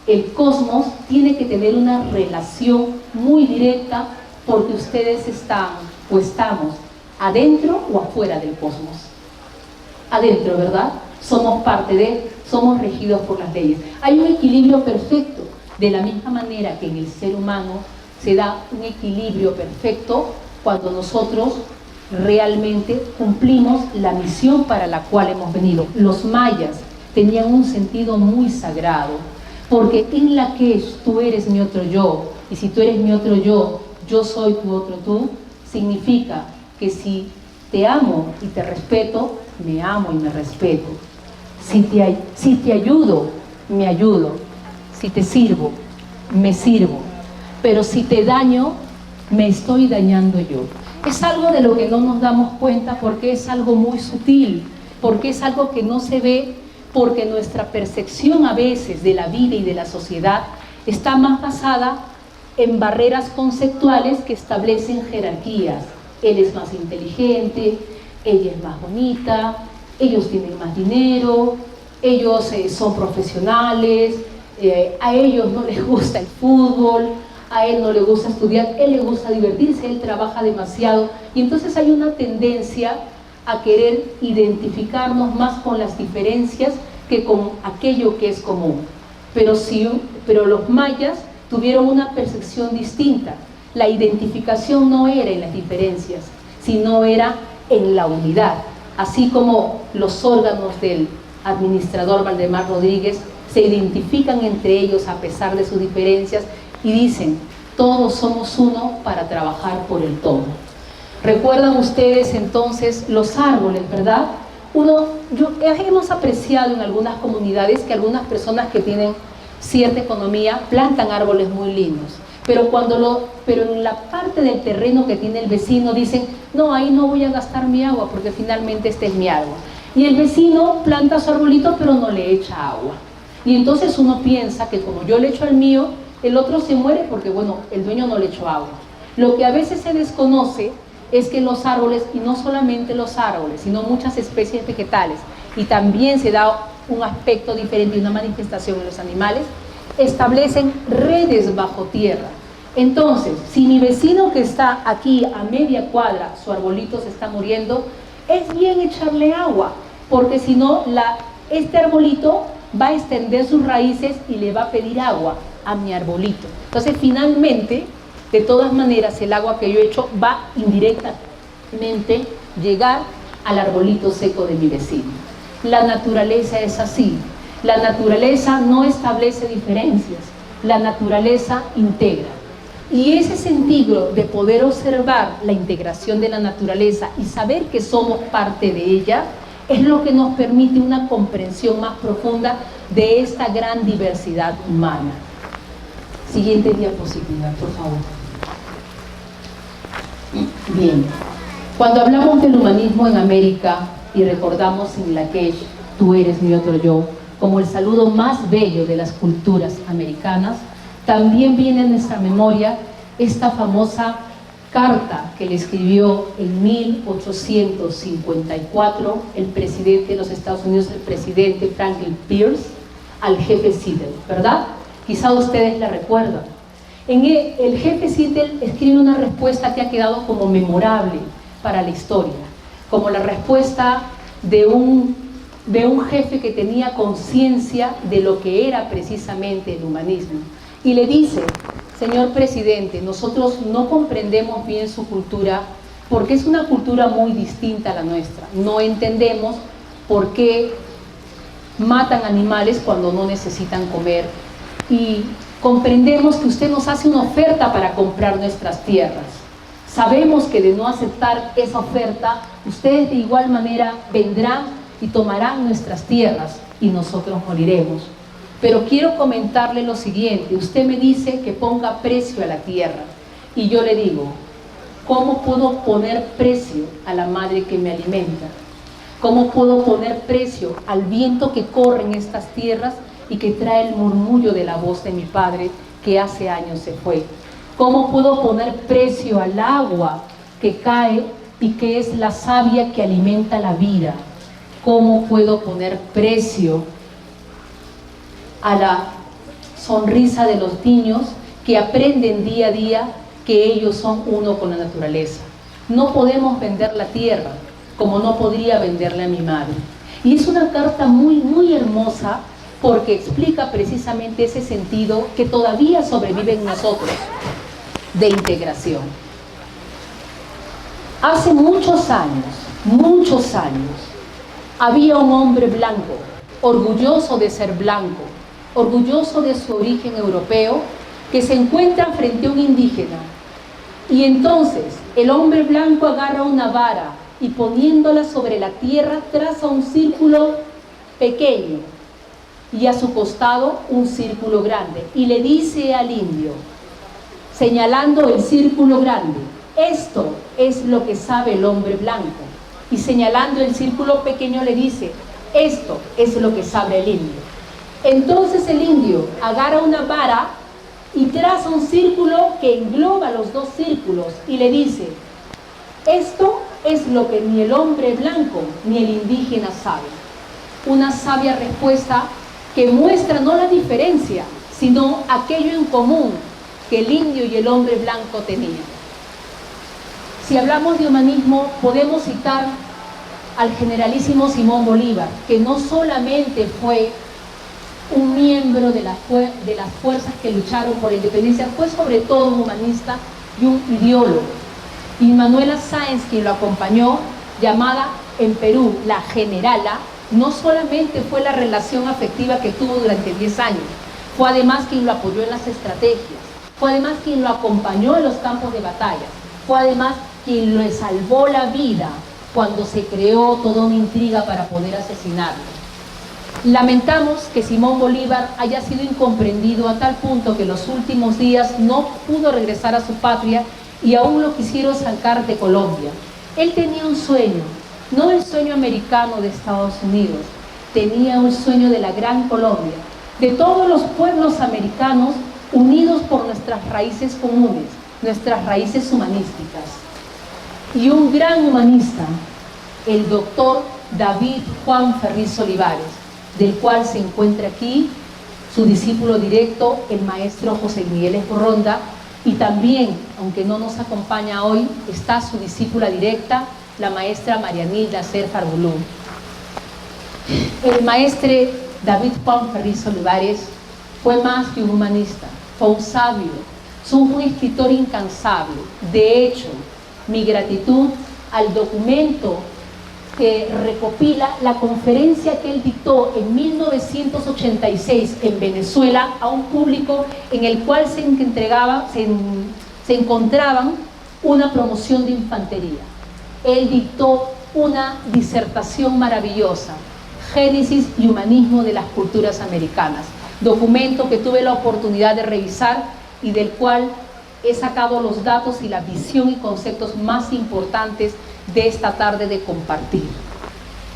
el cosmos tiene que tener una relación muy directa porque ustedes están o estamos adentro o afuera del cosmos. Adentro, ¿verdad? Somos parte de, somos regidos por las leyes. Hay un equilibrio perfecto, de la misma manera que en el ser humano se da un equilibrio perfecto cuando nosotros realmente cumplimos la misión para la cual hemos venido. Los mayas tenían un sentido muy sagrado, porque en Lak'ech tú eres mi otro yo, y si tú eres mi otro yo, yo soy tu otro tú, significa que si te amo y te respeto, me amo y me respeto. Si te ayudo, me ayudo. Si te sirvo, me sirvo. Pero si te daño, me estoy dañando yo. Es algo de lo que no nos damos cuenta porque es algo muy sutil, porque es algo que no se ve, porque nuestra percepción a veces de la vida y de la sociedad está más basada en barreras conceptuales que establecen jerarquías. Él es más inteligente, ella es más bonita, ellos tienen más dinero, ellos son profesionales, a ellos no les gusta el fútbol, a él no le gusta estudiar, él le gusta divertirse, él trabaja demasiado, y entonces hay una tendencia a querer identificarnos más con las diferencias que con aquello que es común. Pero los mayas tuvieron una percepción distinta. La identificación no era en las diferencias, sino era en la unidad. Así como los órganos del administrador Valdemar Rodríguez se identifican entre ellos a pesar de sus diferencias y dicen, todos somos uno para trabajar por el todo. ¿Recuerdan ustedes entonces los árboles, verdad? Hemos apreciado en algunas comunidades que algunas personas que tienen cierta economía plantan árboles muy lindos, pero en la parte del terreno que tiene el vecino dicen, no, ahí no voy a gastar mi agua porque finalmente este es mi agua. Y el vecino planta su arbolito pero no le echa agua. Y entonces uno piensa que como yo le echo al mío, el otro se muere porque, bueno, el dueño no le echó agua. Lo que a veces se desconoce es que los árboles, y no solamente los árboles, sino muchas especies vegetales, y también se da un aspecto diferente y una manifestación en los animales, establecen redes bajo tierra. Entonces, si mi vecino que está aquí a media cuadra, su arbolito se está muriendo, es bien echarle agua, porque si no, este arbolito va a extender sus raíces y le va a pedir agua a mi arbolito. Entonces, finalmente, de todas maneras, el agua que yo echo va indirectamente llegar al arbolito seco de mi vecino. La naturaleza es así. La naturaleza no establece diferencias. La naturaleza integra. Y ese sentido de poder observar la integración de la naturaleza y saber que somos parte de ella, es lo que nos permite una comprensión más profunda de esta gran diversidad humana. Siguiente diapositiva, por favor. Bien, cuando hablamos del humanismo en América y recordamos en Lak'ech, tú eres mi otro yo, como el saludo más bello de las culturas americanas, también viene en nuestra memoria esta famosa carta que le escribió en 1854 el presidente de los Estados Unidos, el presidente Franklin Pierce, al jefe Seattle, ¿verdad? Quizá ustedes la recuerdan. El jefe Seattle escribe una respuesta que ha quedado como memorable para la historia, como la respuesta de un jefe que tenía conciencia de lo que era precisamente el humanismo. Y le dice, señor presidente, nosotros no comprendemos bien su cultura porque es una cultura muy distinta a la nuestra. No entendemos por qué matan animales cuando no necesitan comer. Y comprendemos que usted nos hace una oferta para comprar nuestras tierras. Sabemos que de no aceptar esa oferta, ustedes de igual manera vendrán y tomarán nuestras tierras y nosotros moriremos. Pero quiero comentarle lo siguiente: usted me dice que ponga precio a la tierra, y yo le digo, ¿cómo puedo poner precio a la madre que me alimenta? ¿Cómo puedo poner precio al viento que corre en estas tierras y que trae el murmullo de la voz de mi padre que hace años se fue? ¿Cómo puedo poner precio al agua que cae y que es la savia que alimenta la vida? ¿Cómo puedo poner precio a la sonrisa de los niños que aprenden día a día que ellos son uno con la naturaleza? No podemos vender la tierra como no podría venderle a mi madre. Y es una carta muy hermosa, porque explica precisamente ese sentido que todavía sobrevive en nosotros de integración. Hace muchos años, había un hombre blanco, orgulloso de ser blanco, orgulloso de su origen europeo, que se encuentra frente a un indígena. Y entonces el hombre blanco agarra una vara y poniéndola sobre la tierra traza un círculo pequeño y a su costado un círculo grande, y le dice al indio, señalando el círculo grande, esto es lo que sabe el hombre blanco, y señalando el círculo pequeño le dice, esto es lo que sabe el indio. Entonces el indio agarra una vara y traza un círculo que engloba los dos círculos y le dice, esto es lo que ni el hombre blanco ni el indígena sabe. Una sabia respuesta que muestra no la diferencia, sino aquello en común que el indio y el hombre blanco tenían. Si hablamos de humanismo, podemos citar al generalísimo Simón Bolívar, que no solamente fue un miembro de las fuerzas que lucharon por la independencia, fue sobre todo un humanista y un ideólogo. Y Manuela Sáenz, quien lo acompañó, llamada en Perú la generala, no solamente fue la relación afectiva que tuvo durante 10 años, fue además quien lo apoyó en las estrategias, fue además quien lo acompañó en los campos de batalla, fue además quien le salvó la vida cuando se creó toda una intriga para poder asesinarlo. Lamentamos que Simón Bolívar haya sido incomprendido a tal punto que en los últimos días no pudo regresar a su patria y aún lo quisieron sacar de Colombia. Él tenía un sueño, no el sueño americano de Estados Unidos, tenía un sueño de la gran Colombia, de todos los pueblos americanos unidos por nuestras raíces comunes, nuestras raíces humanísticas. Y un gran humanista, el doctor David Juan Ferriz Olivares, del cual se encuentra aquí su discípulo directo, el maestro José Miguel Esborronda, y también, aunque no nos acompaña hoy, está su discípula directa, la maestra Marianilda Serjar Bulú. El maestre David Juan Ferriz Olivares fue más que un humanista, fue un sabio, fue un escritor incansable. De hecho, mi gratitud al documento que recopila la conferencia que él dictó en 1986 en Venezuela a un público en el cual se encontraban una promoción de infantería. Él dictó una disertación maravillosa, Génesis y Humanismo de las Culturas Americanas, documento que tuve la oportunidad de revisar y del cual he sacado los datos y la visión y conceptos más importantes de esta tarde de compartir.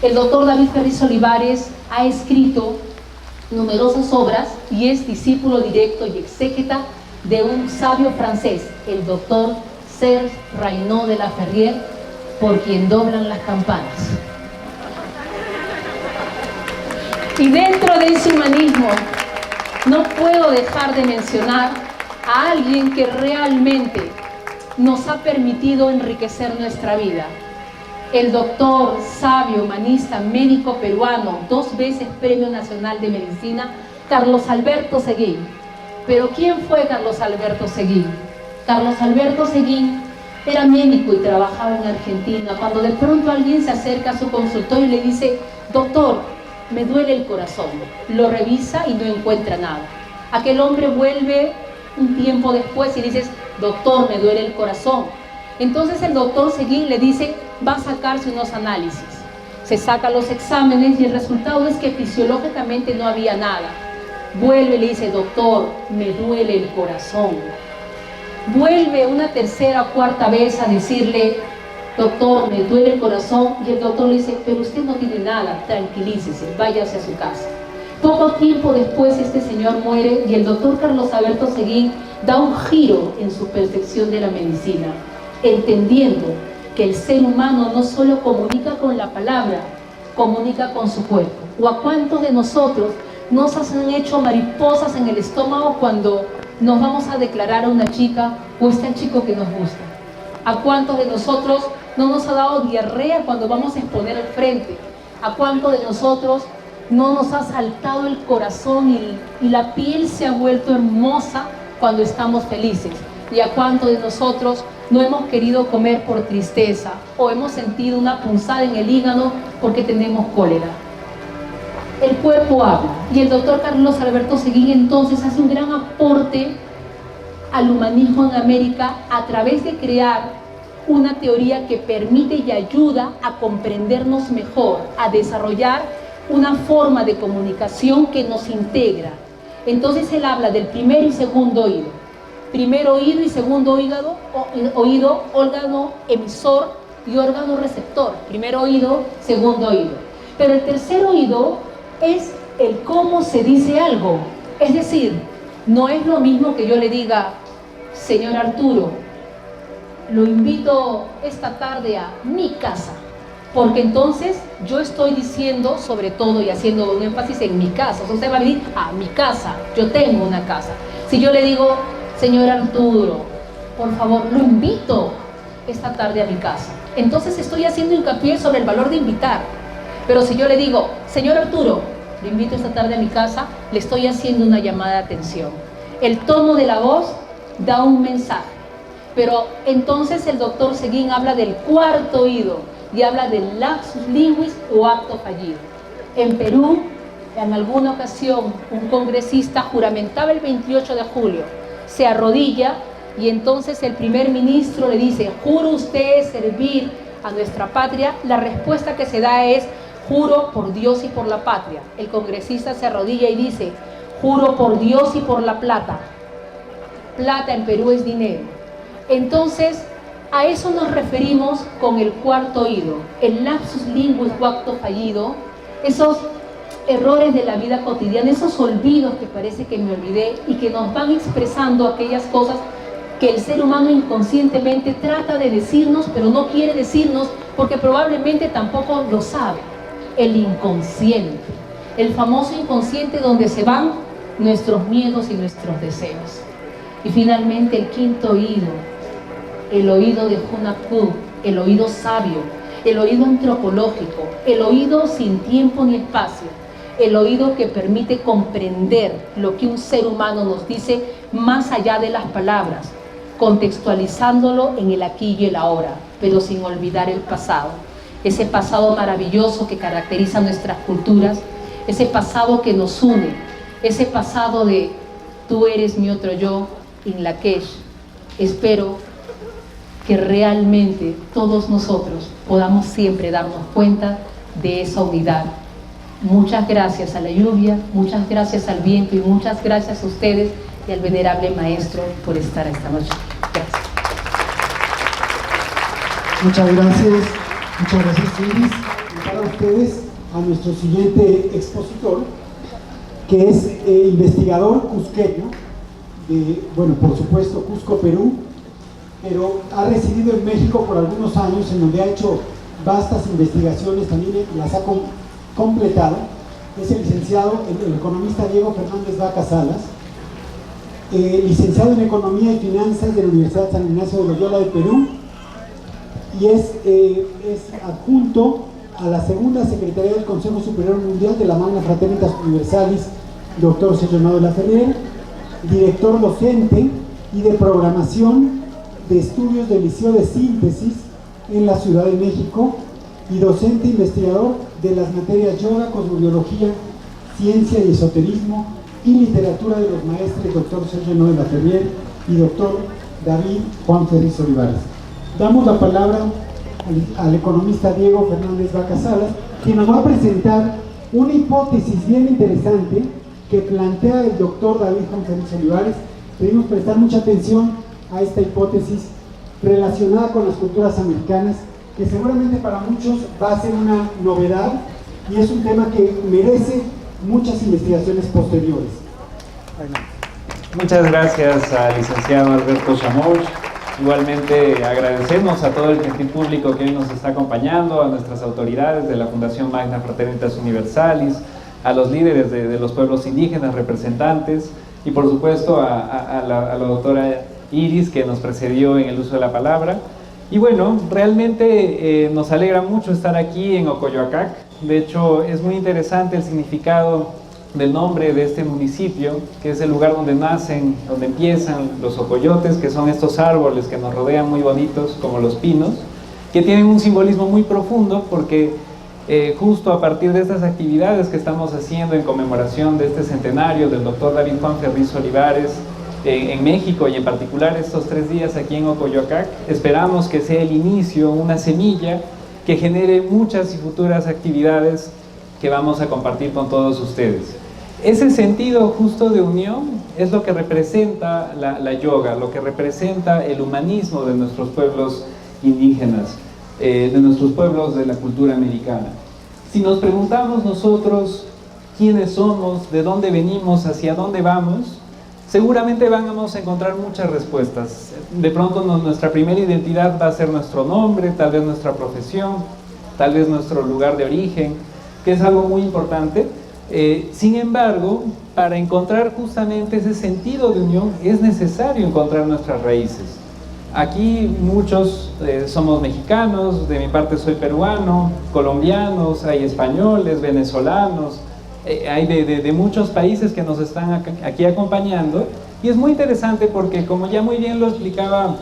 El doctor David Ferriz Olivares ha escrito numerosas obras y es discípulo directo y exégeta de un sabio francés, el doctor Serge Raynaud de la Ferrière, por quien doblan las campanas. Y dentro de ese humanismo no puedo dejar de mencionar a alguien que realmente nos ha permitido enriquecer nuestra vida. El doctor, sabio, humanista, médico peruano, 2 veces Premio Nacional de Medicina, Carlos Alberto Seguín. Pero ¿quién fue Carlos Alberto Seguín? Carlos Alberto Seguín era médico y trabajaba en Argentina. Cuando de pronto alguien se acerca a su consultorio y le dice, doctor, me duele el corazón. Lo revisa y no encuentra nada. Aquel hombre vuelve un tiempo después y dices, doctor, me duele el corazón. Entonces el doctor Seguín le dice, va a sacarse unos análisis. Se saca los exámenes y el resultado es que fisiológicamente no había nada. Vuelve y le dice, doctor, me duele el corazón. Vuelve una tercera o cuarta vez a decirle, doctor, me duele el corazón. Y el doctor le dice, pero usted no tiene nada, tranquilícese, váyase a su casa. Poco tiempo después este señor muere y el doctor Carlos Alberto Seguín da un giro en su percepción de la medicina, entendiendo que el ser humano no solo comunica con la palabra, comunica con su cuerpo. ¿O a cuántos de nosotros nos han hecho mariposas en el estómago cuando nos vamos a declarar a una chica o está el chico que nos gusta? ¿A cuántos de nosotros no nos ha dado diarrea cuando vamos a exponer al frente? ¿A cuántos de nosotros no nos ha saltado el corazón y la piel se ha vuelto hermosa cuando estamos felices? ¿Y a cuántos de nosotros no hemos querido comer por tristeza o hemos sentido una punzada en el hígado porque tenemos cólera? El cuerpo habla, y el doctor Carlos Alberto Seguín entonces hace un gran aporte al humanismo en América a través de crear una teoría que permite y ayuda a comprendernos mejor, a desarrollar una forma de comunicación que nos integra. Entonces él habla del primer y segundo oído. Primer oído y segundo oído, órgano emisor y órgano receptor. Primer oído, segundo oído. Pero el tercer oído es el cómo se dice algo. Es decir, no es lo mismo que yo le diga, señor Arturo, lo invito esta tarde a mi casa. Porque entonces yo estoy diciendo, sobre todo y haciendo un énfasis en mi casa. Entonces usted va a venir a mi casa, yo tengo una casa. Si yo le digo, señor Arturo, por favor, lo invito esta tarde a mi casa, entonces estoy haciendo hincapié sobre el valor de invitar. Pero si yo le digo, señor Arturo, lo invito esta tarde a mi casa, le estoy haciendo una llamada de atención. El tono de la voz da un mensaje. Pero entonces el doctor Seguín habla del cuarto oído y habla del lapsus linguis o acto fallido. En Perú, en alguna ocasión, un congresista juramentaba el 28 de julio, se arrodilla y entonces el primer ministro le dice, ¿jura usted servir a nuestra patria? La respuesta que se da es, juro por Dios y por la patria. El congresista se arrodilla y dice, juro por Dios y por la plata. Plata en Perú es dinero. Entonces, a eso nos referimos con el cuarto oído, el lapsus linguis o acto fallido, esos errores de la vida cotidiana, esos olvidos que parece que me olvidé y que nos van expresando aquellas cosas que el ser humano inconscientemente trata de decirnos, pero no quiere decirnos porque probablemente tampoco lo sabe. El inconsciente, el famoso inconsciente donde se van nuestros miedos y nuestros deseos. Y finalmente el quinto oído, el oído de Hunahpu, el oído sabio, el oído antropológico, el oído sin tiempo ni espacio, el oído que permite comprender lo que un ser humano nos dice más allá de las palabras, contextualizándolo en el aquí y el ahora, pero sin olvidar el pasado, ese pasado maravilloso que caracteriza nuestras culturas, ese pasado que nos une, ese pasado de tú eres mi otro yo, in Lakesh. Espero que realmente todos nosotros podamos siempre darnos cuenta de esa unidad. Muchas gracias a la lluvia, muchas gracias al viento y muchas gracias a ustedes y al venerable maestro por estar esta noche. Gracias. Muchas gracias Iris. Y para ustedes a nuestro siguiente expositor, que es investigador cusqueño, bueno, por supuesto Cusco, Perú, pero ha residido en México por algunos años, en donde ha hecho vastas investigaciones, también las ha completado. Es el licenciado, el economista Diego Fernández Vaca Salas, licenciado en Economía y Finanzas de la Universidad San Ignacio de Loyola de Perú, y es adjunto a la segunda Secretaría del Consejo Superior Mundial de la Magna Fraternitas Universalis, Dr. Sergio Henao de la Ferrier, director docente y de programación de estudios del Liceo de Síntesis en la Ciudad de México y docente investigador de las materias yoga, cosmobiología, ciencia y esoterismo y literatura de los maestres Dr. Sergio Henao de la Ferrier y Dr. David Juan Ferriz Olivares. damos la palabra al economista Diego Fernández Vaca Salas, quien nos va a presentar una hipótesis bien interesante que plantea el doctor David Juan Félix Olivares. Debemos prestar mucha atención a esta hipótesis relacionada con las culturas americanas, que seguramente para muchos va a ser una novedad y es un tema que merece muchas investigaciones posteriores. Muchas gracias al licenciado Alberto Chamorro. Igualmente agradecemos a todo el gentil público que hoy nos está acompañando, a nuestras autoridades de la Fundación Magna Fraternitas Universalis, a los líderes de los pueblos indígenas, representantes, y por supuesto a la doctora Iris, que nos precedió en el uso de la palabra. Y bueno, realmente nos alegra mucho estar aquí en Ocoyoacac. De hecho, es muy interesante el significado del nombre de este municipio, que es el lugar donde nacen, donde empiezan los ocoyotes, que son estos árboles que nos rodean muy bonitos, como los pinos, que tienen un simbolismo muy profundo, porque justo a partir de estas actividades que estamos haciendo en conmemoración de este centenario del doctor David Juan Ferriz Olivares, en México, y en particular estos 3 días aquí en Ocoyoacac, esperamos que sea el inicio, una semilla que genere muchas y futuras actividades que vamos a compartir con todos ustedes. Ese sentido justo de unión es lo que representa la yoga, lo que representa el humanismo de nuestros pueblos indígenas, de nuestros pueblos de la cultura americana. Si nos preguntamos nosotros quiénes somos, de dónde venimos, hacia dónde vamos, seguramente vamos a encontrar muchas respuestas. De pronto nuestra primera identidad va a ser nuestro nombre, tal vez nuestra profesión, tal vez nuestro lugar de origen, que es algo muy importante. Sin embargo, para encontrar justamente ese sentido de unión es necesario encontrar nuestras raíces. Aquí muchos somos mexicanos, de mi parte soy peruano, colombianos, hay españoles, venezolanos, hay de muchos países que nos están aquí acompañando, y es muy interesante porque, como ya muy bien lo explicaba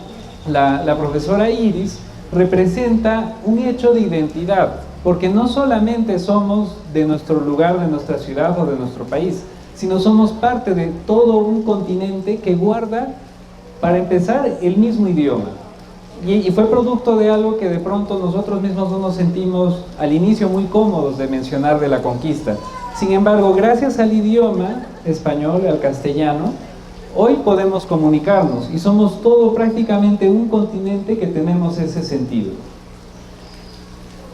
la profesora Iris, representa un hecho de identidad, porque no solamente somos de nuestro lugar, de nuestra ciudad o de nuestro país, sino somos parte de todo un continente que guarda, para empezar, el mismo idioma. Y fue producto de algo que de pronto nosotros mismos no nos sentimos al inicio muy cómodos de mencionar de la conquista. Sin embargo, gracias al idioma español, al castellano, hoy podemos comunicarnos y somos todo prácticamente un continente que tenemos ese sentido.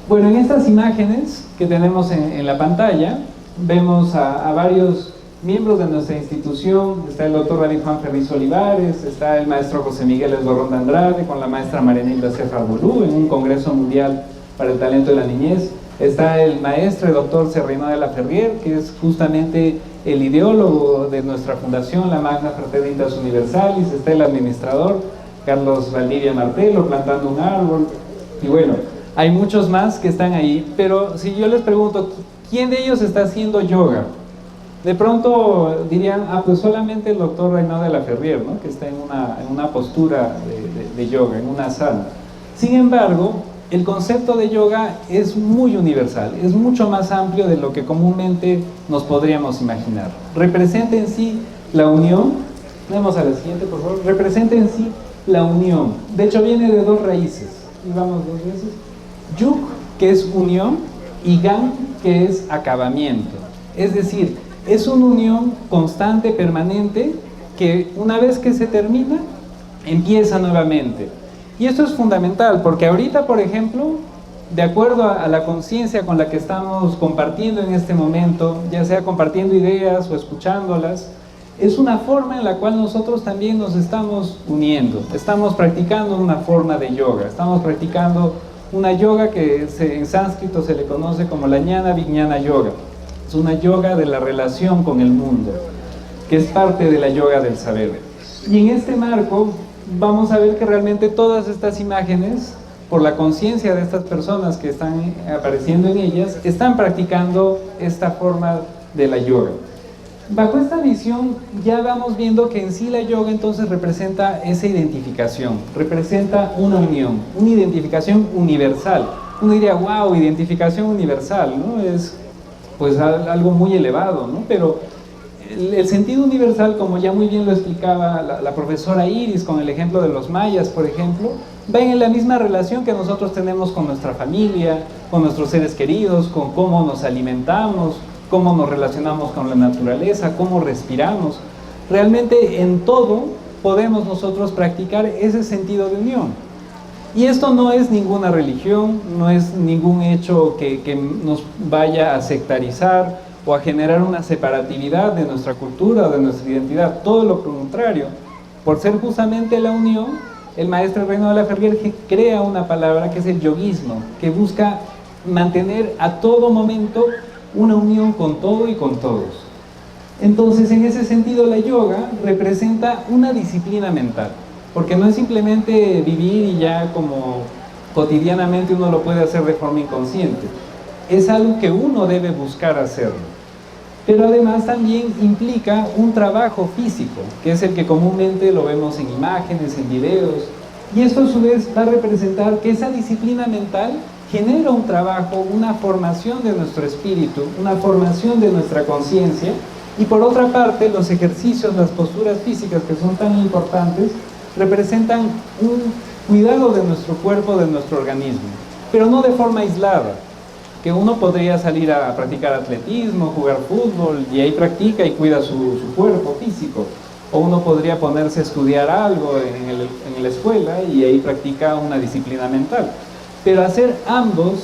Bueno, en estas imágenes que tenemos en la pantalla, vemos a varios miembros de nuestra institución. Está el doctor David Juan Ferriz Olivares, está el maestro José Miguel Esborrón de Andrade con la maestra Marianilda Cefar Bolú en un Congreso Mundial para el Talento de la Niñez. Está el maestro y doctor Serrino de la Ferrier, que es justamente el ideólogo de nuestra fundación, la Magna Fraternitas Universalis. Está el administrador, Carlos Valdivia Martelo, plantando un árbol. Y bueno, hay muchos más que están ahí, pero si yo les pregunto, ¿quién de ellos está haciendo yoga? De pronto dirían, pues solamente el doctor Reinaldo de la Ferrier, ¿no?, que está en una postura de yoga, en una asana. Sin embargo, el concepto de yoga es muy universal, es mucho más amplio de lo que comúnmente nos podríamos imaginar. Representa en sí la unión. Vamos a la siguiente, por favor. Representa en sí la unión. De hecho, viene de 2 raíces. Y vamos 2 veces. Yuk, que es unión, y Gan, que es acabamiento. Es decir, es una unión constante, permanente, que una vez que se termina, empieza nuevamente. Y esto es fundamental, porque ahorita, por ejemplo, de acuerdo a la conciencia con la que estamos compartiendo en este momento, ya sea compartiendo ideas o escuchándolas, es una forma en la cual nosotros también nos estamos uniendo. Estamos practicando una forma de yoga, estamos practicando una yoga que en sánscrito se le conoce como la Jnana Vijnana Yoga. Es una yoga de la relación con el mundo, que es parte de la yoga del saber. Y en este marco vamos a ver que realmente todas estas imágenes, por la conciencia de estas personas que están apareciendo en ellas, están practicando esta forma de la yoga. Bajo esta visión ya vamos viendo que en sí la yoga entonces representa esa identificación, representa una unión, una identificación universal. Uno diría, wow, identificación universal, ¿no? Es pues algo muy elevado, ¿no? Pero el sentido universal, como ya muy bien lo explicaba la profesora Iris con el ejemplo de los mayas, por ejemplo, va en la misma relación que nosotros tenemos con nuestra familia, con nuestros seres queridos, con cómo nos alimentamos, cómo nos relacionamos con la naturaleza, cómo respiramos. Realmente en todo podemos nosotros practicar ese sentido de unión. Y esto no es ninguna religión, no es ningún hecho que nos vaya a sectarizar o a generar una separatividad de nuestra cultura o de nuestra identidad. Todo lo contrario, por ser justamente la unión, el maestro Reynald de la Ferrier crea una palabra que es el yoguismo, que busca mantener a todo momento una unión con todo y con todos. Entonces, en ese sentido, la yoga representa una disciplina mental, porque no es simplemente vivir y ya como cotidianamente uno lo puede hacer de forma inconsciente. Es algo que uno debe buscar hacerlo. Pero además también implica un trabajo físico, que es el que comúnmente lo vemos en imágenes, en videos, y esto a su vez va a representar que esa disciplina mental genera un trabajo, una formación de nuestro espíritu, una formación de nuestra conciencia, y por otra parte los ejercicios, las posturas físicas que son tan importantes, representan un cuidado de nuestro cuerpo, de nuestro organismo, pero no de forma aislada, que uno podría salir a practicar atletismo, jugar fútbol, y ahí practica y cuida su cuerpo físico. O uno podría ponerse a estudiar algo en la escuela y ahí practica una disciplina mental. Pero hacer ambos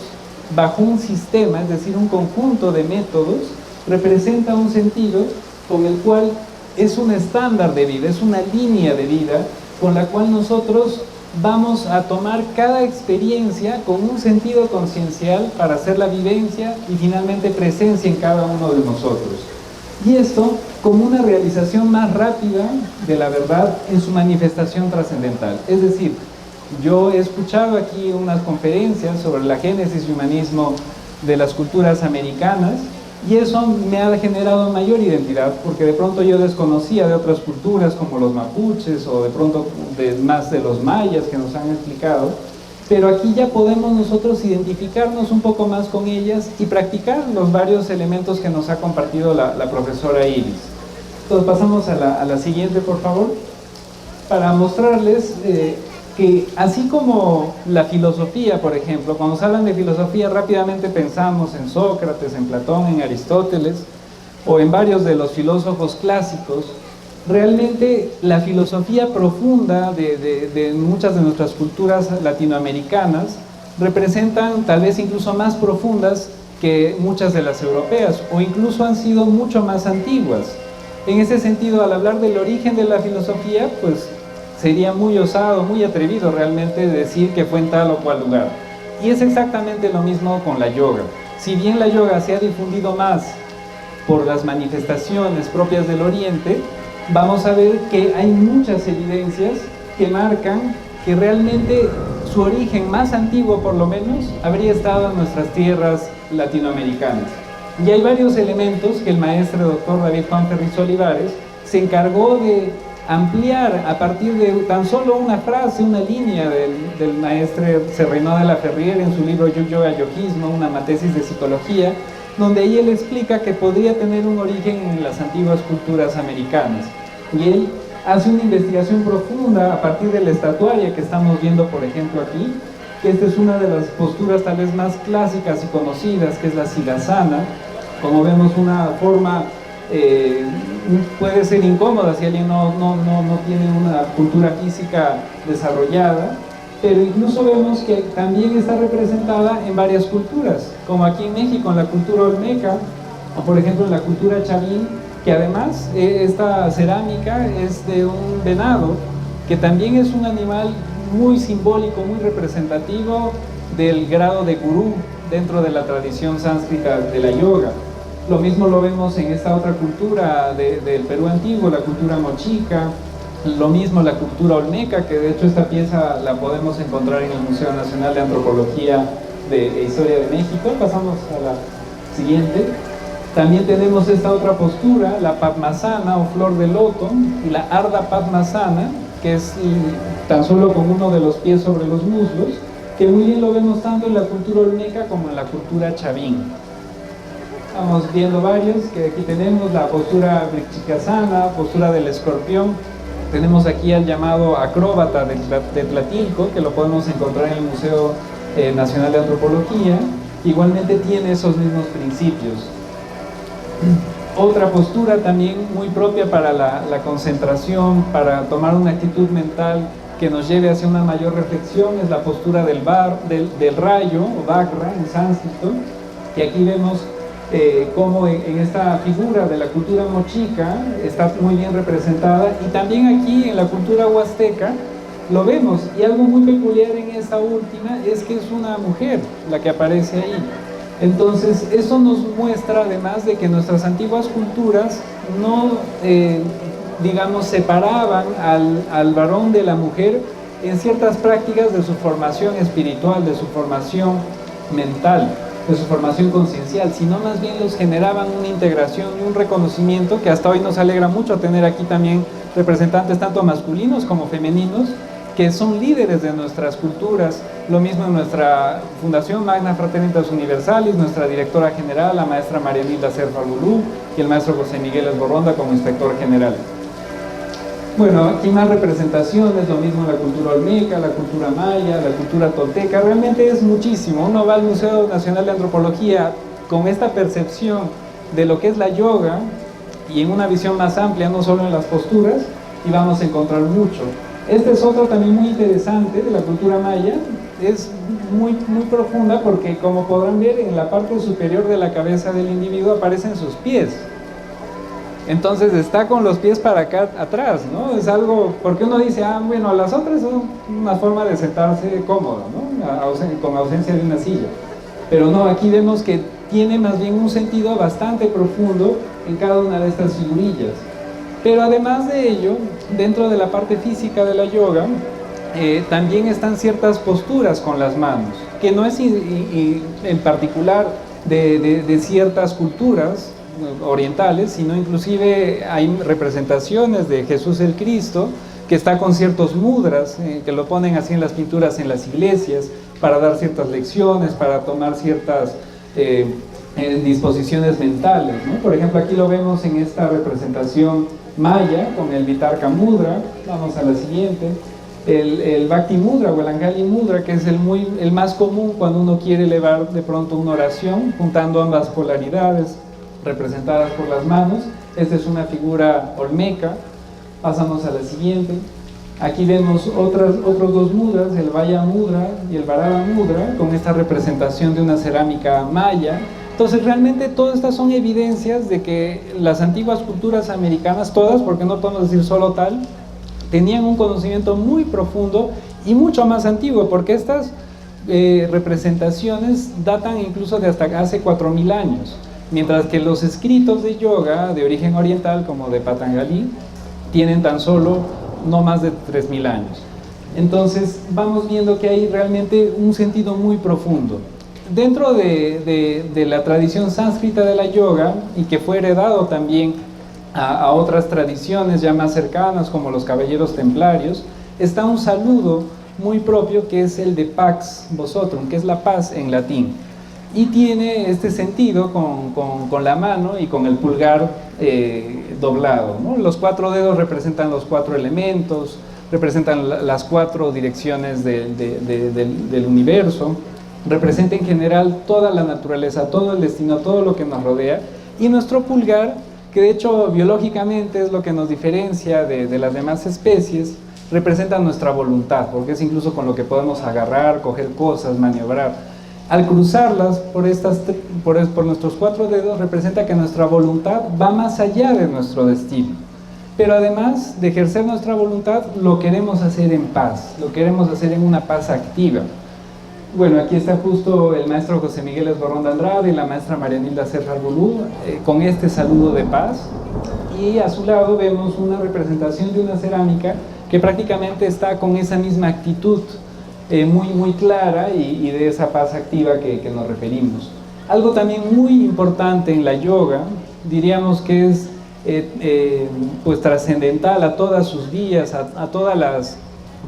bajo un sistema, es decir, un conjunto de métodos, representa un sentido con el cual es un estándar de vida, es una línea de vida con la cual nosotros vamos a tomar cada experiencia con un sentido conciencial para hacer la vivencia y finalmente presencia en cada uno de nosotros. Y esto como una realización más rápida de la verdad en su manifestación trascendental. Es decir, yo he escuchado aquí unas conferencias sobre la génesis y humanismo de las culturas americanas, y eso me ha generado mayor identidad, porque de pronto yo desconocía de otras culturas como los mapuches o de pronto más de los mayas que nos han explicado, pero aquí ya podemos nosotros identificarnos un poco más con ellas y practicar los varios elementos que nos ha compartido la profesora Iris. Entonces pasamos a la siguiente, por favor, para mostrarles que así como la filosofía, por ejemplo, cuando se hablan de filosofía rápidamente pensamos en Sócrates, en Platón, en Aristóteles o en varios de los filósofos clásicos. Realmente la filosofía profunda de muchas de nuestras culturas latinoamericanas representan tal vez incluso más profundas que muchas de las europeas, o incluso han sido mucho más antiguas. En ese sentido, al hablar del origen de la filosofía, pues sería muy osado, muy atrevido realmente decir que fue en tal o cual lugar. Y es exactamente lo mismo con la yoga. Si bien la yoga se ha difundido más por las manifestaciones propias del Oriente, vamos a ver que hay muchas evidencias que marcan que realmente su origen más antiguo, por lo menos, habría estado en nuestras tierras latinoamericanas. Y hay varios elementos que el maestro doctor David Juan Ferriz Olivares se encargó de ampliar a partir de tan solo una frase, una línea del maestro Reynald de la Ferrier en su libro Yoga Yogismo, una tesis de psicología, donde ahí él explica que podría tener un origen en las antiguas culturas americanas. Y él hace una investigación profunda a partir de la estatuaria que estamos viendo, por ejemplo, aquí, que esta es una de las posturas tal vez más clásicas y conocidas, que es la Siddhasana. Como vemos, una forma puede ser incómoda si alguien no tiene una cultura física desarrollada, pero incluso vemos que también está representada en varias culturas, como aquí en México, en la cultura olmeca, o por ejemplo en la cultura chavín, que además esta cerámica es de un venado, que también es un animal muy simbólico, muy representativo del grado de gurú dentro de la tradición sánscrita de la yoga. Lo mismo lo vemos en esta otra cultura del Perú antiguo, la cultura mochica, lo mismo la cultura olmeca, que de hecho esta pieza la podemos encontrar en el Museo Nacional de Antropología e Historia de México. Pasamos a la siguiente. También tenemos esta otra postura, la Padmasana o flor de loto, y la Ardha Padmasana, que es tan solo con uno de los pies sobre los muslos, que muy bien lo vemos tanto en la cultura olmeca como en la cultura chavín. Estamos viendo varios, que aquí tenemos la postura Vrikshikasana, postura del escorpión, Tenemos aquí al llamado acróbata de Tlatilco, que lo podemos encontrar en el Museo Nacional de Antropología. Igualmente tiene esos mismos principios. Otra postura también muy propia para la concentración, para tomar una actitud mental que nos lleve hacia una mayor reflexión, es la postura del rayo, o Vajra en sánscrito, que aquí vemos cómo en esta figura de la cultura mochica está muy bien representada, y también aquí en la cultura huasteca lo vemos, y algo muy peculiar en esta última es que es una mujer la que aparece ahí. Entonces eso nos muestra además de que nuestras antiguas culturas no, digamos, separaban al varón de la mujer en ciertas prácticas de su formación espiritual, de su formación mental, de su formación conciencial, sino más bien los generaban una integración y un reconocimiento que hasta hoy nos alegra mucho tener aquí también representantes tanto masculinos como femeninos que son líderes de nuestras culturas. Lo mismo en nuestra Fundación Magna Fraternitas Universalis, nuestra directora general, la maestra Marianilda Cerfa Lulú, y el maestro José Miguel Esborronda como inspector general. Bueno, aquí más representaciones, lo mismo en la cultura olmeca, la cultura maya, la cultura tolteca, realmente es muchísimo. Uno va al Museo Nacional de Antropología con esta percepción de lo que es la yoga y en una visión más amplia, no solo en las posturas, y vamos a encontrar mucho. Este es otro también muy interesante de la cultura maya, es muy profunda porque, como podrán ver, en la parte superior de la cabeza del individuo aparecen sus pies. Entonces está con los pies para acá atrás, ¿no? Es algo, porque uno dice, bueno, las otras son una forma de sentarse cómodo, ¿no? Con ausencia de una silla. Pero no, aquí vemos que tiene más bien un sentido bastante profundo en cada una de estas figurillas. Pero además de ello, dentro de la parte física de la yoga, también están ciertas posturas con las manos, que no es en particular de ciertas culturas orientales, sino inclusive hay representaciones de Jesús el Cristo, que está con ciertos mudras, que lo ponen así en las pinturas en las iglesias, para dar ciertas lecciones, para tomar ciertas disposiciones mentales, ¿no? Por ejemplo, aquí lo vemos en esta representación maya con el Vitarka Mudra. Vamos a la siguiente, el Bhakti Mudra o el Angali Mudra, que es el más común cuando uno quiere elevar de pronto una oración, juntando ambas polaridades representadas por las manos. Esta es una figura olmeca. Pasamos a la siguiente. Aquí vemos otros dos mudras, el Vaya Mudra y el Varava Mudra, con esta representación de una cerámica maya. Entonces realmente todas estas son evidencias de que las antiguas culturas americanas, todas, porque no podemos decir solo tal, tenían un conocimiento muy profundo y mucho más antiguo, porque estas representaciones datan incluso de hasta hace 4000 años, mientras que los escritos de yoga de origen oriental, como de Patanjali, tienen tan solo no más de 3000 años. Entonces vamos viendo que hay realmente un sentido muy profundo. Dentro de la tradición sánscrita de la yoga, y que fue heredado también a otras tradiciones ya más cercanas, como los caballeros templarios, está un saludo muy propio que es el de Pax Vosotrum, que es la paz en latín, y tiene este sentido con la mano y con el pulgar doblado, ¿no? Los 4 dedos representan los 4 elementos, representan las 4 direcciones del universo, representa en general toda la naturaleza, todo el destino, todo lo que nos rodea, y nuestro pulgar, que de hecho biológicamente es lo que nos diferencia de las demás especies, representa nuestra voluntad, porque es incluso con lo que podemos agarrar, coger cosas, maniobrar. Al cruzarlas por nuestros 4 dedos, representa que nuestra voluntad va más allá de nuestro destino. Pero además de ejercer nuestra voluntad, lo queremos hacer en paz, lo queremos hacer en una paz activa. Bueno, aquí está justo el maestro José Miguel Esborronda Andrade y la maestra Marianilda Cerra Lulú con este saludo de paz, y a su lado vemos una representación de una cerámica que prácticamente está con esa misma actitud muy clara y de esa paz activa que nos referimos. Algo también muy importante en la yoga, diríamos que es pues trascendental a todas sus vías, a todas las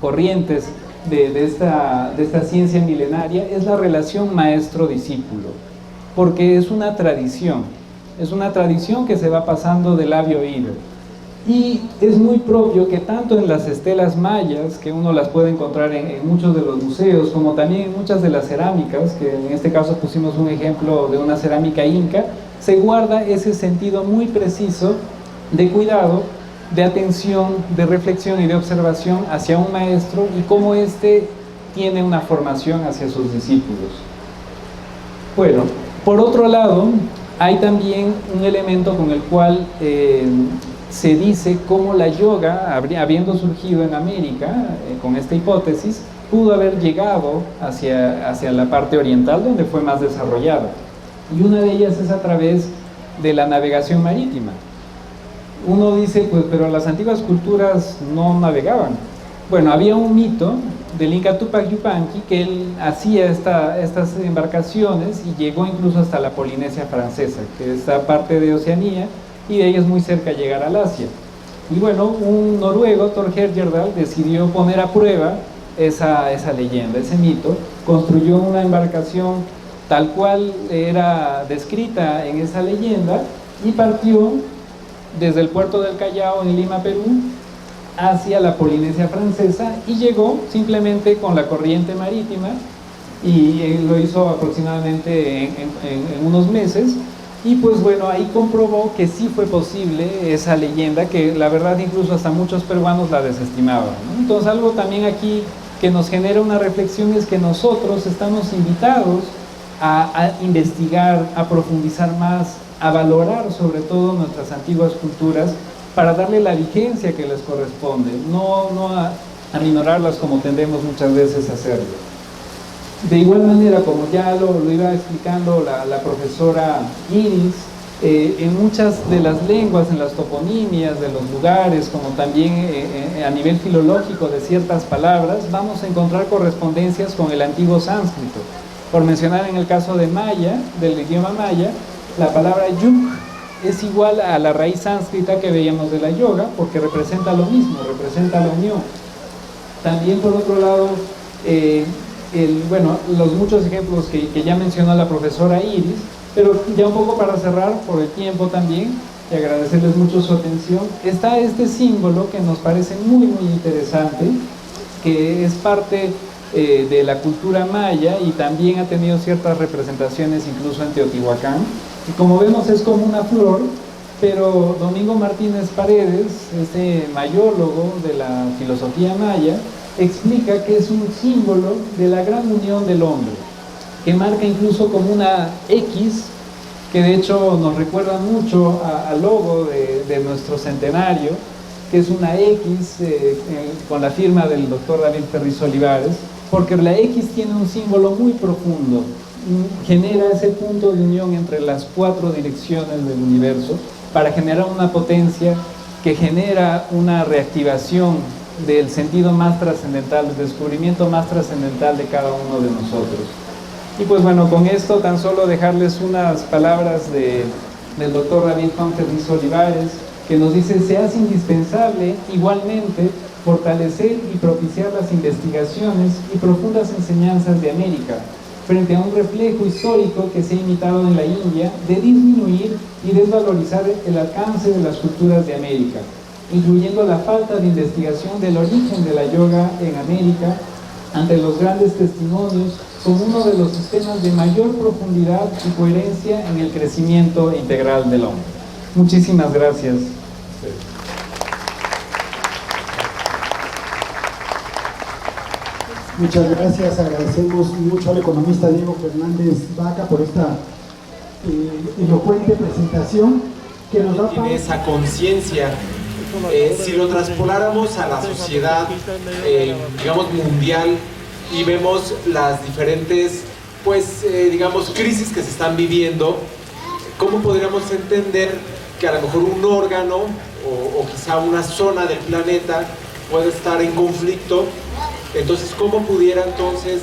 corrientes de esta ciencia milenaria, es la relación maestro-discípulo, porque es una tradición que se va pasando de labio a oído. Y es muy propio que tanto en las estelas mayas, que uno las puede encontrar en muchos de los museos, como también en muchas de las cerámicas, que en este caso pusimos un ejemplo de una cerámica inca, se guarda ese sentido muy preciso de cuidado, de atención, de reflexión y de observación hacia un maestro y cómo éste tiene una formación hacia sus discípulos. Bueno, por otro lado, hay también un elemento con el cual se dice cómo la yoga, habiendo surgido en América, con esta hipótesis, pudo haber llegado hacia la parte oriental, donde fue más desarrollada. Y una de ellas es a través de la navegación marítima. Uno dice, pues, pero las antiguas culturas no navegaban. Bueno, había un mito del Inca Tupac Yupanqui que él hacía estas embarcaciones y llegó incluso hasta la Polinesia francesa, que está parte de Oceanía, y de ella es muy cerca llegar al Asia. Y bueno, un noruego, Thor Heyerdahl, decidió poner a prueba esa leyenda, ese mito. Construyó una embarcación tal cual era descrita en esa leyenda y partió desde el puerto del Callao en Lima, Perú, hacia la Polinesia francesa y llegó simplemente con la corriente marítima y lo hizo aproximadamente en unos meses. Y pues bueno, ahí comprobó que sí fue posible esa leyenda, que la verdad incluso hasta muchos peruanos la desestimaban, ¿no? Entonces algo también aquí que nos genera una reflexión es que nosotros estamos invitados a investigar, a profundizar más, a valorar sobre todo nuestras antiguas culturas para darle la vigencia que les corresponde, no a minorarlas como tendemos muchas veces a hacerlo. De igual manera, como ya lo iba explicando la profesora Iris, en muchas de las lenguas, en las toponimias de los lugares, como también a nivel filológico de ciertas palabras, vamos a encontrar correspondencias con el antiguo sánscrito. Por mencionar en el caso de maya, del idioma maya, la palabra yug es igual a la raíz sánscrita que veíamos de la yoga, porque representa lo mismo, representa la unión. También, por otro lado, los muchos ejemplos que ya mencionó la profesora Iris, pero ya un poco para cerrar por el tiempo también y agradecerles mucho su atención, está este símbolo que nos parece muy interesante, que es parte de la cultura maya y también ha tenido ciertas representaciones incluso en Teotihuacán, y como vemos es como una flor, pero Domingo Martínez Paredes, este mayólogo de la filosofía maya, explica que es un símbolo de la gran unión del hombre, que marca incluso como una X, que de hecho nos recuerda mucho al logo de nuestro centenario, que es una X con la firma del doctor David Ferriz Olivares, porque la X tiene un símbolo muy profundo, genera ese punto de unión entre las cuatro direcciones del universo para generar una potencia que genera una reactivación del sentido más trascendental, del descubrimiento más trascendental de cada uno de nosotros. Y pues bueno, con esto tan solo dejarles unas palabras del doctor David Juan Ferriz Olivares, que nos dice: se hace indispensable igualmente fortalecer y propiciar las investigaciones y profundas enseñanzas de América, frente a un reflejo histórico que se ha imitado en la India de disminuir y desvalorizar el alcance de las culturas de América, incluyendo la falta de investigación del origen de la yoga en América, ante los grandes testimonios como uno de los sistemas de mayor profundidad y coherencia en el crecimiento integral del hombre. Muchísimas gracias. Muchas gracias, agradecemos mucho al economista Diego Fernández Vaca por esta elocuente presentación que nos da tiene esa conciencia. Si lo traspoláramos a la sociedad, digamos, mundial, y vemos las diferentes, digamos, crisis que se están viviendo, ¿cómo podríamos entender que a lo mejor un órgano o quizá una zona del planeta puede estar en conflicto? Entonces, ¿cómo pudiera entonces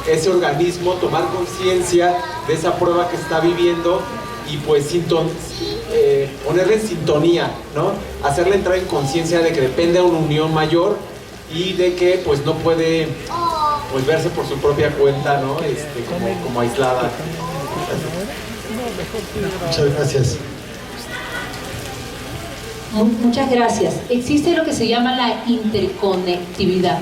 ese organismo tomar conciencia de esa prueba que está viviendo y pues ponerle en sintonía, ¿no? Hacerle entrar en conciencia de que depende de una unión mayor y de que pues no puede pues verse por su propia cuenta, ¿no? Como aislada. Muchas gracias. Muchas gracias. Existe lo que se llama la interconectividad.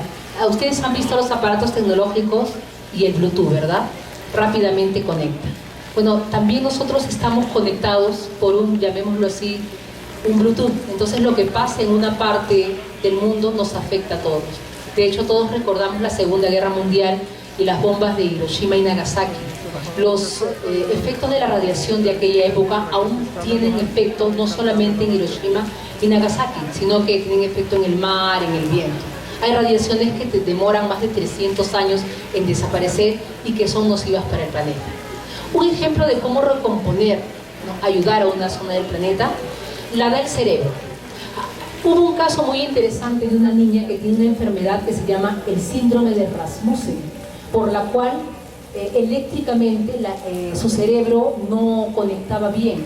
Ustedes han visto los aparatos tecnológicos y el Bluetooth, ¿verdad? Rápidamente conecta. Bueno, también nosotros estamos conectados por un, llamémoslo así, un Bluetooth. Entonces lo que pasa en una parte del mundo nos afecta a todos. De hecho, todos recordamos la Segunda Guerra Mundial y las bombas de Hiroshima y Nagasaki. Los efectos de la radiación de aquella época aún tienen efecto no solamente en Hiroshima y Nagasaki, sino que tienen efecto en el mar, en el viento. Hay radiaciones que te demoran más de 300 años en desaparecer y que son nocivas para el planeta. Un ejemplo de cómo recomponer, ¿no?, ayudar a una zona del planeta, la da el cerebro. Hubo un caso muy interesante de una niña que tiene una enfermedad que se llama el síndrome de Rasmussen, por la cual eléctricamente su cerebro no conectaba bien.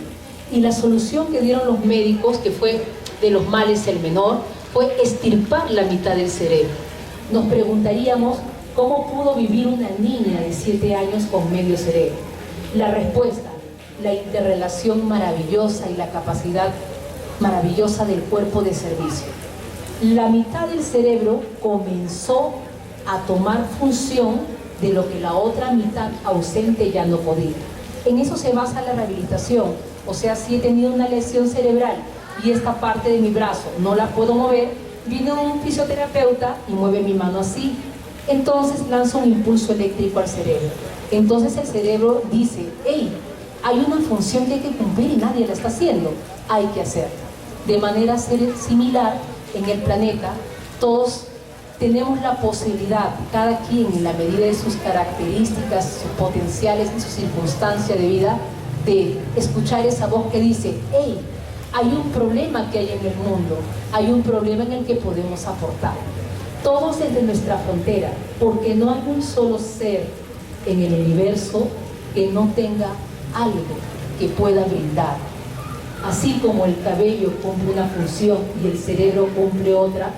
Y la solución que dieron los médicos, que fue de los males el menor, fue extirpar la mitad del cerebro. Nos preguntaríamos cómo pudo vivir una niña de 7 años con medio cerebro. La respuesta: la interrelación maravillosa y la capacidad maravillosa del cuerpo de servicio. La mitad del cerebro comenzó a tomar función de lo que la otra mitad ausente ya no podía. En eso se basa la rehabilitación. O sea, si he tenido una lesión cerebral y esta parte de mi brazo no la puedo mover, viene un fisioterapeuta y mueve mi mano así. Entonces lanza un impulso eléctrico al cerebro. Entonces el cerebro dice: hey, hay una función que hay que cumplir y nadie la está haciendo, hay que hacerla. De manera similar, en el planeta, todos tenemos la posibilidad, cada quien en la medida de sus características, sus potenciales y su circunstancia de vida, de escuchar esa voz que dice: hey, hay un problema que hay en el mundo, hay un problema en el que podemos aportar. Todos desde nuestra frontera, porque no hay un solo ser en el universo que no tenga algo que pueda brindar. Así como el cabello cumple una función y el cerebro cumple otra,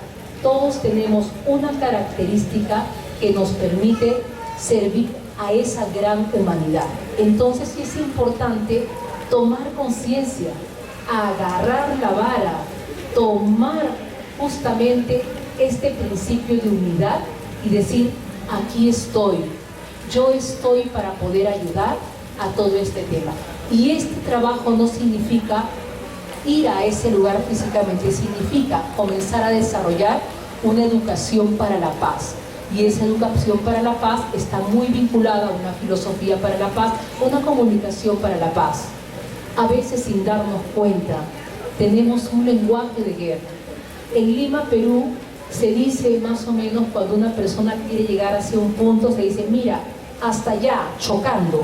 todos tenemos una característica que nos permite servir a esa gran humanidad. Entonces sí es importante tomar conciencia, agarrar la vara, tomar justamente este principio de unidad y decir: aquí estoy, yo estoy para poder ayudar a todo este tema. Y este trabajo no significa ir a ese lugar físicamente, significa comenzar a desarrollar una educación para la paz. Y esa educación para la paz está muy vinculada a una filosofía para la paz, una comunicación para la paz. A veces, sin darnos cuenta, tenemos un lenguaje de guerra. En Lima, Perú, se dice más o menos, cuando una persona quiere llegar hacia un punto, se dice: mira, hasta allá, chocando.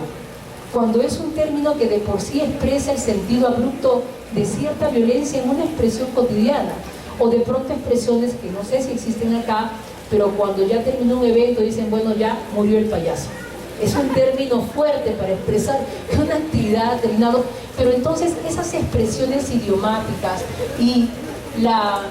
Cuando es un término que de por sí expresa el sentido abrupto de cierta violencia en una expresión cotidiana, o de pronto expresiones que no sé si existen acá, pero cuando ya terminó un evento dicen: bueno, ya murió el payaso. Es un término fuerte para expresar que una actividad ha terminado, pero entonces esas expresiones idiomáticas y la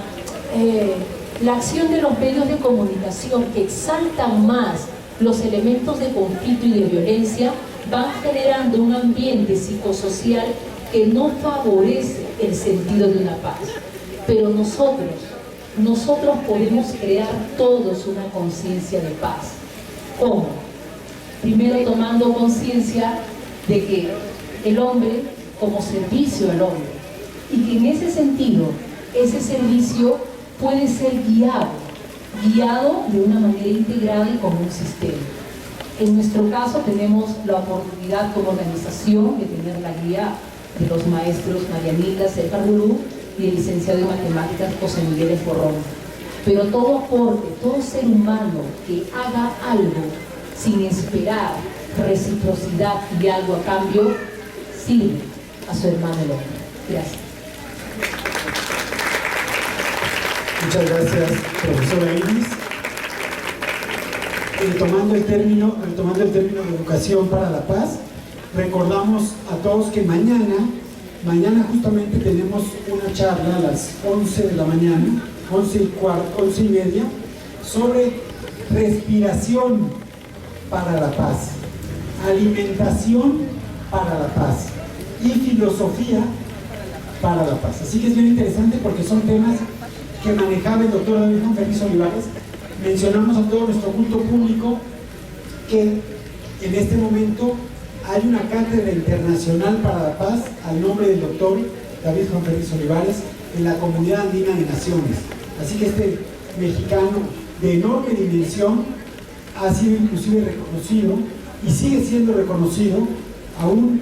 acción de los medios de comunicación que exaltan más los elementos de conflicto y de violencia van generando un ambiente psicosocial que no favorece el sentido de una paz. Pero nosotros podemos crear todos una conciencia de paz. ¿Cómo? Primero, tomando conciencia de que el hombre como servicio al hombre, y que en ese sentido ese servicio puede ser guiado de una manera integrada y como un sistema. En nuestro caso tenemos la oportunidad como organización de tener la guía de los maestros Marianita Cercarburú y el licenciado en matemáticas José Miguel Esforrón. Pero todo aporte, todo ser humano que haga algo sin esperar reciprocidad y algo a cambio, sirve a su hermano el hombre. Gracias. Muchas gracias, profesora Iris. Tomando el término de educación para la paz, recordamos a todos que mañana justamente tenemos una charla a las 11 de la mañana, 11:15, sobre respiración para la paz, alimentación para la paz y filosofía para la paz. Así que es bien interesante porque son temas que manejaba el doctor David Juan Ferriz Olivares. Mencionamos a todo nuestro culto público que en este momento hay una cátedra internacional para la paz al nombre del doctor David Juan Ferriz Olivares en la Comunidad Andina de Naciones. Así que este mexicano de enorme dimensión ha sido inclusive reconocido y sigue siendo reconocido aún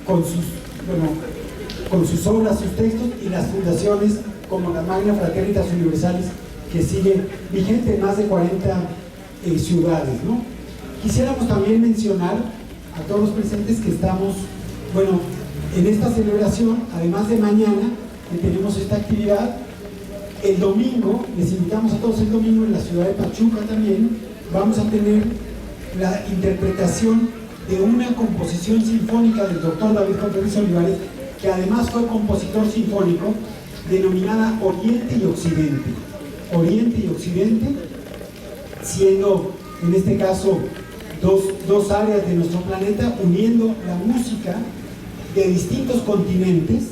con sus obras, sus textos y las fundaciones como la Magna Fraternitas Universalis, que sigue vigente en más de 40 ciudades, ¿no? Quisiéramos también mencionar a todos los presentes que estamos, bueno, en esta celebración, además de mañana, que tenemos esta actividad, el domingo, les invitamos a todos el domingo en la ciudad de Pachuca también, vamos a tener la interpretación de una composición sinfónica del doctor David Juan Ferriz Olivares, que además fue compositor sinfónico, denominada Oriente y Occidente. Oriente y Occidente, siendo en este caso dos áreas de nuestro planeta, uniendo la música de distintos continentes,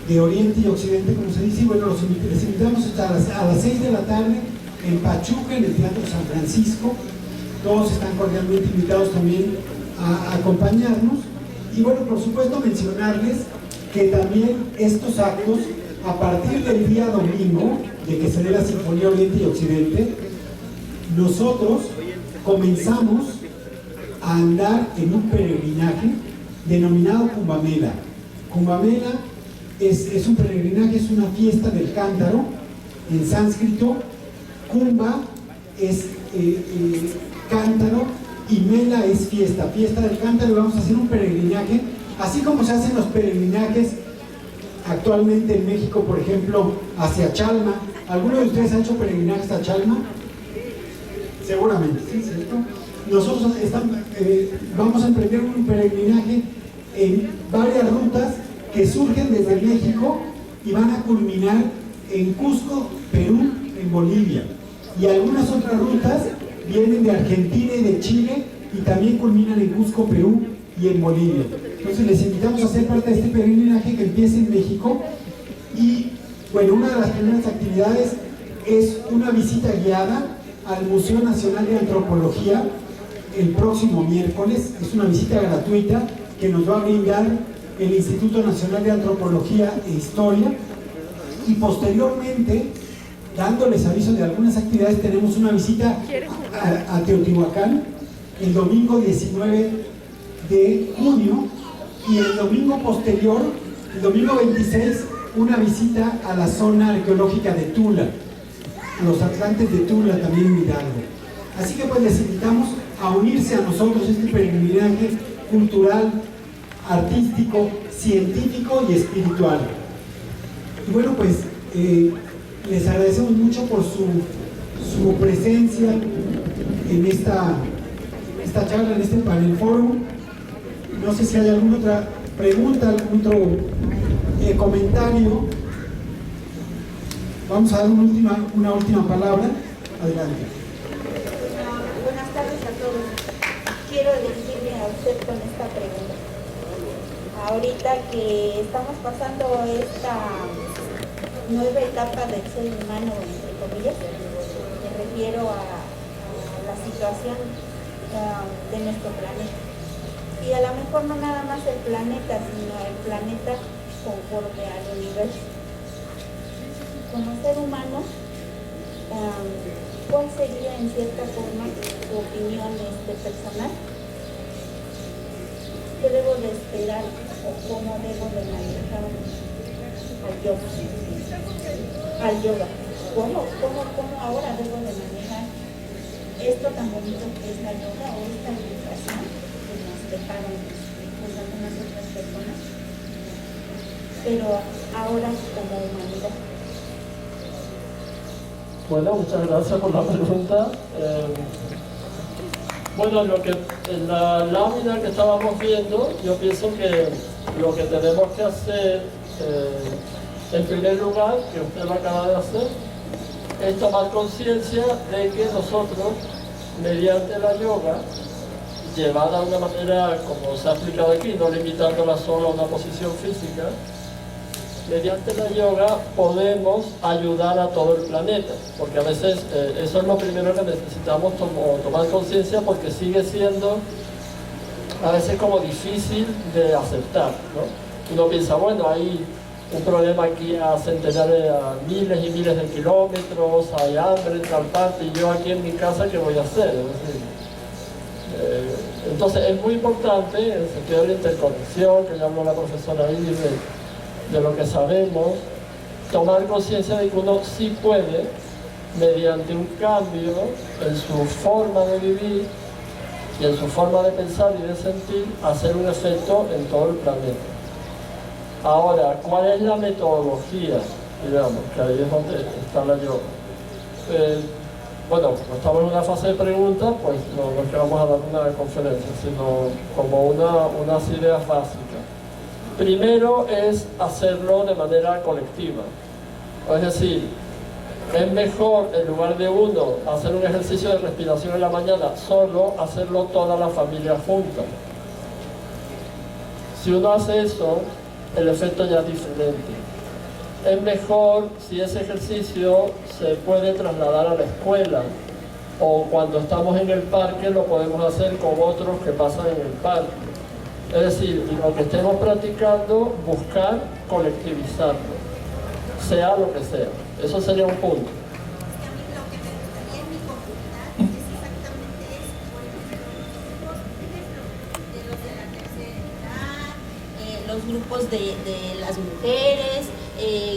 de Oriente y Occidente, como se dice. Bueno, les invitamos a las 6 de la tarde en Pachuca, en el Teatro San Francisco. Todos están cordialmente invitados también a acompañarnos. Y bueno, por supuesto mencionarles que también estos actos, a partir del día domingo, de que se dé la Sinfonía Oriente y Occidente, nosotros comenzamos a andar en un peregrinaje denominado Kumbamela. Kumbamela es un peregrinaje, es una fiesta del cántaro en sánscrito. Kumbha es cántaro y Mela es fiesta del cántaro. Vamos a hacer un peregrinaje, así como se hacen los peregrinajes actualmente en México, por ejemplo, hacia Chalma. ¿Alguno de ustedes ha hecho peregrinajes a Chalma? Seguramente, ¿sí? ¿Cierto? Nosotros vamos a emprender un peregrinaje en varias rutas que surgen desde México y van a culminar en Cusco, Perú, en Bolivia. Y algunas otras rutas vienen de Argentina y de Chile y también culminan en Cusco, Perú y en Bolivia. Entonces les invitamos a ser parte de este peregrinaje que empieza en México. Y bueno, una de las primeras actividades es una visita guiada al Museo Nacional de Antropología el próximo miércoles. Es una visita gratuita que nos va a brindar el Instituto Nacional de Antropología e Historia. Y posteriormente, dándoles aviso de algunas actividades, tenemos una visita a Teotihuacán el domingo 19 de junio, y el domingo posterior, el domingo 26, una visita a la zona arqueológica de Tula, a los Atlantes de Tula, también en Hidalgo. Así que pues les invitamos a unirse a nosotros este peregrinaje cultural, artístico, científico y espiritual. Y bueno, pues les agradecemos mucho por su presencia en esta charla, en este panel forum. No sé si hay alguna otra pregunta, algún otro comentario. Vamos a dar una última palabra. Adelante. Buenas tardes a todos. Quiero dirigirme a usted con esta pregunta. Ahorita que estamos pasando esta nueva etapa del ser humano, entre comillas, me refiero a la situación de nuestro planeta. Y a lo mejor no nada más el planeta, sino el planeta conforme al universo. Como ser humano, ¿cuál sería en cierta forma tu opinión personal? ¿Qué debo de esperar o cómo debo de manejar al yoga? ¿Cómo ahora debo de manejar esto tan bonito que es la yoga o esta meditación que nos dejaron pues, algunas otras personas, pero ahora como humanidad? Bueno, muchas gracias por la pregunta. Bueno, en la lámina que estábamos viendo, yo pienso que lo que tenemos que hacer, en primer lugar, que usted lo acaba de hacer, es tomar conciencia de que nosotros, mediante la yoga, llevada de una manera, como se ha explicado aquí, no limitándola solo a una posición física, mediante la yoga podemos ayudar a todo el planeta, porque a veces eso es lo primero que necesitamos tomar conciencia, porque sigue siendo a veces como difícil de aceptar, ¿no? Uno piensa, bueno, hay un problema aquí a centenares, a miles y miles de kilómetros, hay hambre en tal parte, y yo aquí en mi casa, ¿qué voy a hacer? Es decir, entonces es muy importante, en el sentido de la interconexión, que ya habló la profesora Iris, de lo que sabemos, tomar conciencia de que uno sí puede, mediante un cambio en su forma de vivir y en su forma de pensar y de sentir, hacer un efecto en todo el planeta. Ahora, ¿cuál es la metodología? Digamos, que ahí es donde está la yoga. Bueno, como estamos en una fase de preguntas, pues no es que vamos a dar una conferencia, sino como unas ideas básicas. Primero es hacerlo de manera colectiva. Es decir, es mejor, en lugar de uno hacer un ejercicio de respiración en la mañana solo, hacerlo toda la familia junta. Si uno hace eso, el efecto ya es diferente. Es mejor si ese ejercicio se puede trasladar a la escuela, o cuando estamos en el parque lo podemos hacer con otros que pasan en el parque. Es decir, lo que estemos practicando, buscar colectivizarlo, sea lo que sea. Eso sería un punto. Los grupos de las mujeres,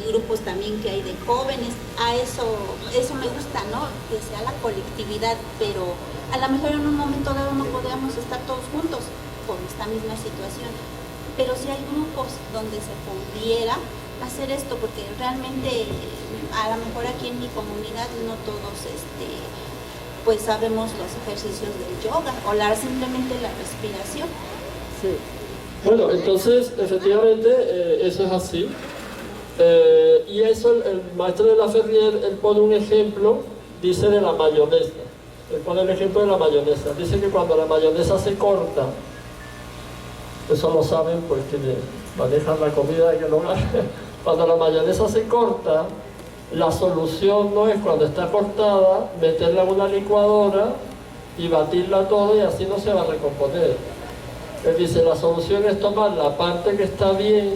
grupos también que hay de jóvenes, eso me gusta, ¿no? Que sea la colectividad, pero a lo mejor en un momento dado no podríamos estar todos juntos por esta misma situación, pero sí hay grupos donde se pudiera hacer esto, porque realmente a lo mejor aquí en mi comunidad no todos pues sabemos los ejercicios del yoga o simplemente la respiración. Sí. Bueno, entonces, efectivamente, eso es así. Y eso, el maestro de la Ferrier, él pone un ejemplo, dice de la mayonesa. Él pone el ejemplo de la mayonesa. Dice que cuando la mayonesa se corta, eso lo saben pues quienes manejan la comida en el hogar, cuando la mayonesa se corta, la solución no es cuando está cortada, meterla en una licuadora y batirla todo y así no se va a recomponer. Él dice, la solución es tomar la parte que está bien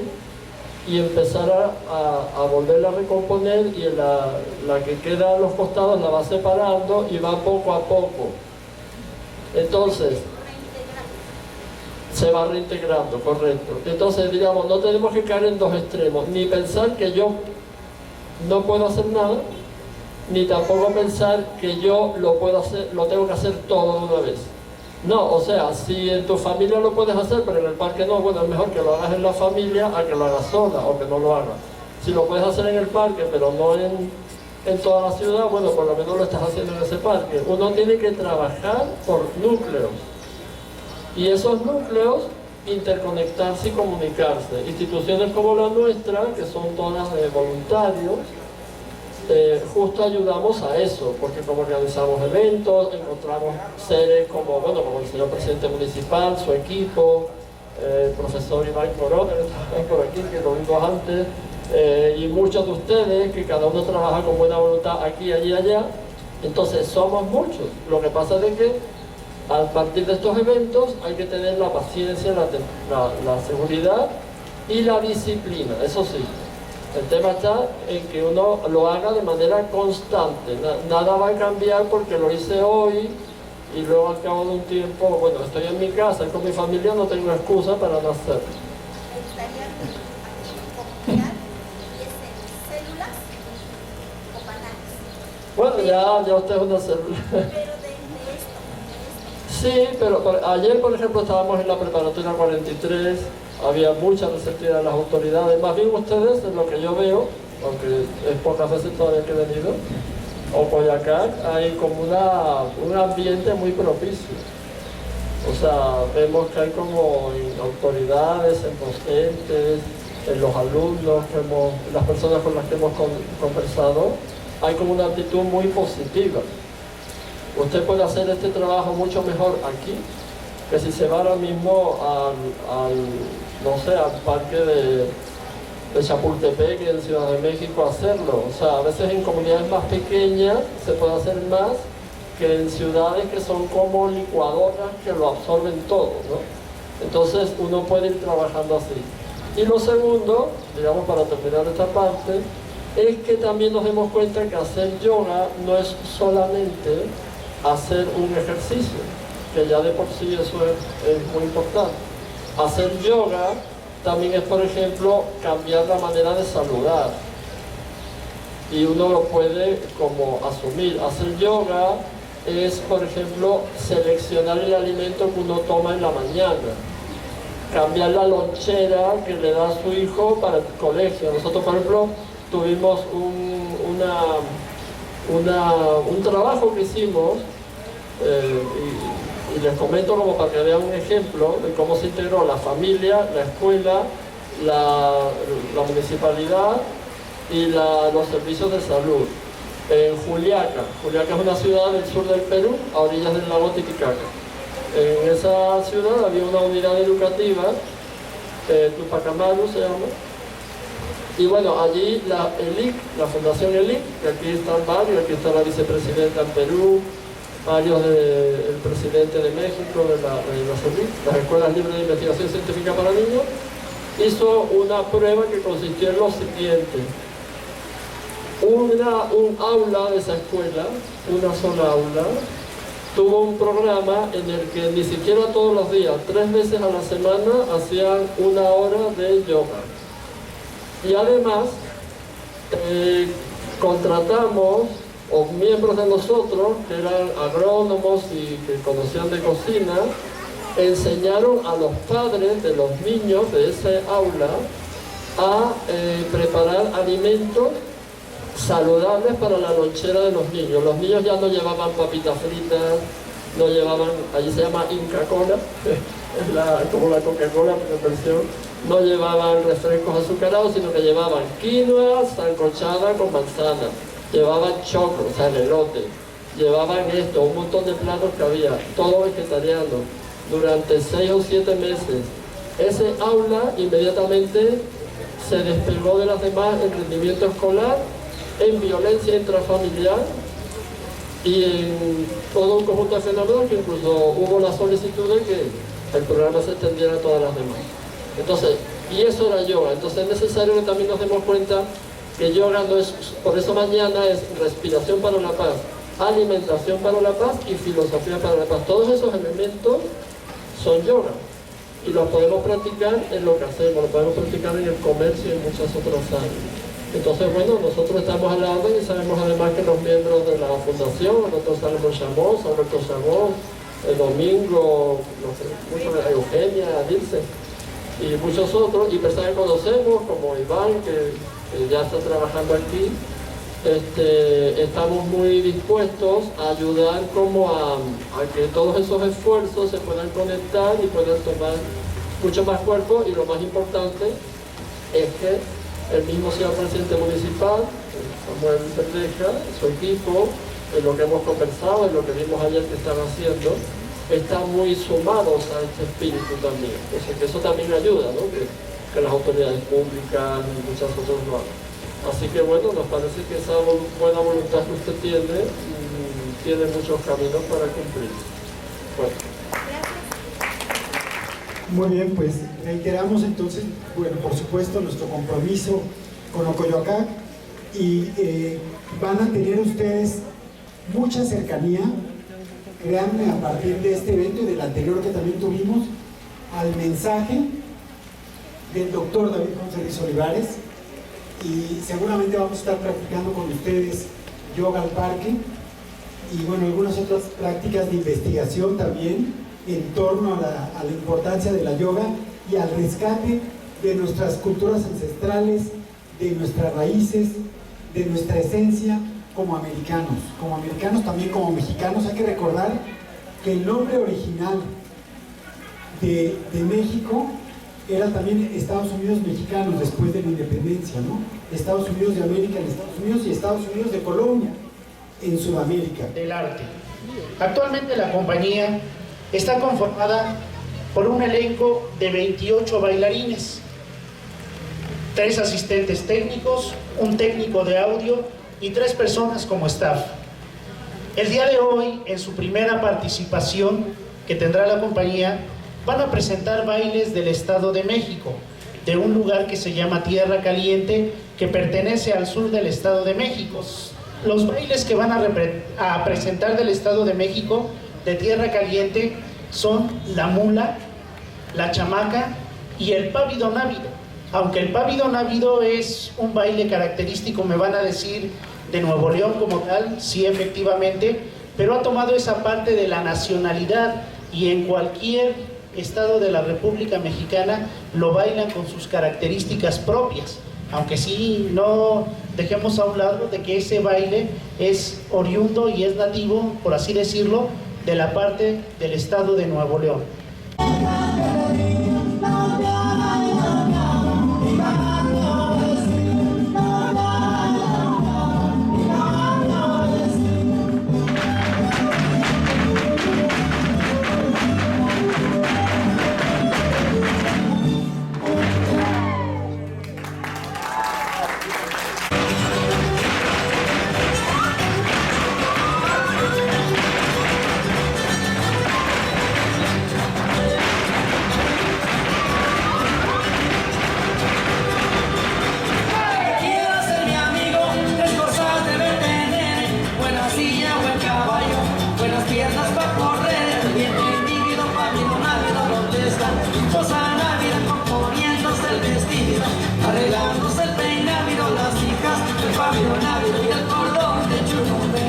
y empezar a volverla a recomponer, y la que queda a los costados la va separando y va poco a poco. Entonces, se va reintegrando, correcto. Entonces, digamos, no tenemos que caer en dos extremos, ni pensar que yo no puedo hacer nada, ni tampoco pensar que yo lo puedo hacer, lo tengo que hacer todo de una vez. No, o sea, si en tu familia lo puedes hacer, pero en el parque no, bueno, es mejor que lo hagas en la familia a que lo hagas sola o que no lo hagas. Si lo puedes hacer en el parque, pero no en toda la ciudad, bueno, por lo menos lo estás haciendo en ese parque. Uno tiene que trabajar por núcleos. Y esos núcleos, interconectarse y comunicarse. Instituciones como la nuestra, que son todas de voluntarios, justo ayudamos a eso, porque como organizamos eventos, encontramos seres como, bueno, como el señor presidente municipal, su equipo, el profesor Iván Corona, que está por aquí, que lo vimos antes, y muchos de ustedes, que cada uno trabaja con buena voluntad aquí, allí, allá. Entonces somos muchos. Lo que pasa es que a partir de estos eventos hay que tener la paciencia, la seguridad y la disciplina, eso sí. El tema está en que uno lo haga de manera constante. Nada va a cambiar porque lo hice hoy y luego al cabo de un tiempo, bueno, estoy en mi casa y con mi familia, no tengo excusa para no hacerlo. Me gustaría copiar células o banales. Bueno, ya usted es una célula. Pero de esto. Sí, pero ayer, por ejemplo, estábamos en la preparatoria 43, había mucha receptividad de las autoridades, más bien ustedes, en lo que yo veo, aunque es pocas veces todavía que he venido, o Boyacá, hay como un ambiente muy propicio. O sea, vemos que hay como en autoridades, en docentes, en los alumnos, las personas con las que hemos conversado, hay como una actitud muy positiva. Usted puede hacer este trabajo mucho mejor aquí que si se va ahora mismo al no sé, al parque de Chapultepec y en Ciudad de México hacerlo. O sea, a veces en comunidades más pequeñas se puede hacer más que en ciudades que son como licuadoras que lo absorben todo, ¿no? Entonces uno puede ir trabajando así. Y lo segundo, digamos para terminar esta parte, es que también nos demos cuenta que hacer yoga no es solamente hacer un ejercicio, que ya de por sí eso es muy importante. Hacer yoga también es, por ejemplo, cambiar la manera de saludar. Y uno lo puede como asumir. Hacer yoga es, por ejemplo, seleccionar el alimento que uno toma en la mañana. Cambiar la lonchera que le da a su hijo para el colegio. Nosotros, por ejemplo, tuvimos un trabajo que hicimos, y les comento como para que vean un ejemplo de cómo se integró la familia, la escuela, la municipalidad y los servicios de salud. En Juliaca es una ciudad del sur del Perú, a orillas del lago Titicaca. En esa ciudad había una unidad educativa, Tupac Amaru se llama, y bueno, allí la ELIC, la Fundación ELIC, que aquí están varios, aquí está la vicepresidenta en Perú, varios del presidente de México, de las ELIC, las Escuelas Libres de Investigación Científica para Niños, hizo una prueba que consistió en lo siguiente. Un aula de esa escuela, una sola aula, tuvo un programa en el que ni siquiera todos los días, 3 veces a la semana, hacían 1 hora de yoga. Y además, contratamos, o miembros de nosotros, que eran agrónomos y que conocían de cocina, enseñaron a los padres de los niños de ese aula a preparar alimentos saludables para la lonchera de los niños. Los niños ya no llevaban papitas fritas, no llevaban, allí se llama Inca Cola, es como la Coca-Cola en versión, no llevaban refrescos azucarados, sino que llevaban quinoa sancochada con manzana, llevaban choclo, o sea, el elote, llevaban esto, un montón de platos que había, todo vegetariano, durante 6 o 7 meses. Ese aula inmediatamente se despegó de las demás en rendimiento escolar, en violencia intrafamiliar y en todo un conjunto de fenómenos que incluso hubo la solicitud de que el programa se extendiera a todas las demás. Entonces, y eso era yoga. Entonces es necesario que también nos demos cuenta que yoga no es, por eso mañana es respiración para la paz, alimentación para la paz y filosofía para la paz. Todos esos elementos son yoga y los podemos practicar en lo que hacemos, lo podemos practicar en el comercio y en muchas otras áreas. Entonces, bueno, nosotros estamos a la orden y sabemos además que los miembros de la fundación, nosotros sabemos Chamos, Alberto Chamos, el Domingo, no sé, Eugenia, Dilce y muchos otros, y personas que conocemos como Iván, que ya está trabajando aquí, estamos muy dispuestos a ayudar como a que todos esos esfuerzos se puedan conectar y puedan tomar mucho más cuerpo, y lo más importante es que el mismo señor presidente municipal, Samuel Verdeja, su equipo, en lo que hemos conversado, en lo que vimos ayer que están haciendo, están muy sumados a este espíritu también. Entonces, que eso también ayuda, ¿no? Que las autoridades públicas y muchas otras lo hagan. Así que bueno, nos parece que esa buena voluntad que usted tiene muchos caminos para cumplir. Bueno. Muy bien, pues reiteramos entonces, bueno, por supuesto, nuestro compromiso con Ocoyoacac, y van a tener ustedes mucha cercanía, créanme, a partir de este evento y del anterior que también tuvimos, al mensaje del doctor David González Olivares, y seguramente vamos a estar practicando con ustedes yoga al parque y bueno, algunas otras prácticas de investigación también en torno a la importancia de la yoga y al rescate de nuestras culturas ancestrales, de nuestras raíces, de nuestra esencia como americanos, también como mexicanos. Hay que recordar que el nombre original de México era también Estados Unidos mexicanos después de la independencia, ¿no? Estados Unidos de América en Estados Unidos y Estados Unidos de Colombia en Sudamérica. Del arte. Actualmente la compañía está conformada por un elenco de 28 bailarines. 3 asistentes técnicos, un técnico de audio y 3 personas como staff. El día de hoy, en su primera participación que tendrá la compañía, van a presentar bailes del Estado de México, de un lugar que se llama Tierra Caliente, que pertenece al sur del Estado de México. Los bailes que van a presentar del Estado de México, de Tierra Caliente, son la mula, la chamaca y el pávido návido. Aunque el pávido návido es un baile característico, me van a decir, de Nuevo León como tal, sí, efectivamente, pero ha tomado esa parte de la nacionalidad y en cualquier estado de la República Mexicana lo bailan con sus características propias, aunque sí no dejemos a un lado de que ese baile es oriundo y es nativo, por así decirlo, de la parte del estado de Nuevo León. Arreglándose el peinado, las hijas, el pávido návido y el cordón de churumbe.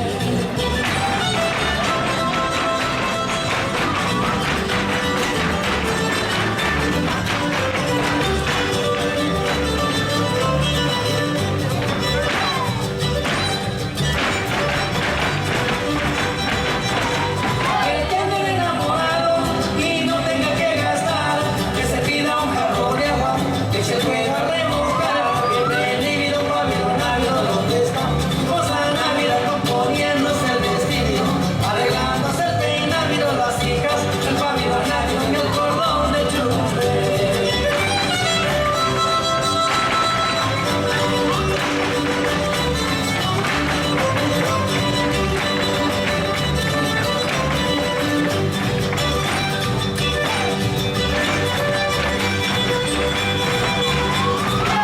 Que tenga un enamorado y no tenga que gastar, que se pida un jarro de agua, que se pueda remojar. El lívido, pávido, návido, ¿dónde está? Cosa návida componiéndose el vestido, arreglándose el peinado, las hijas, el pávido návido y el cordón de churumbe.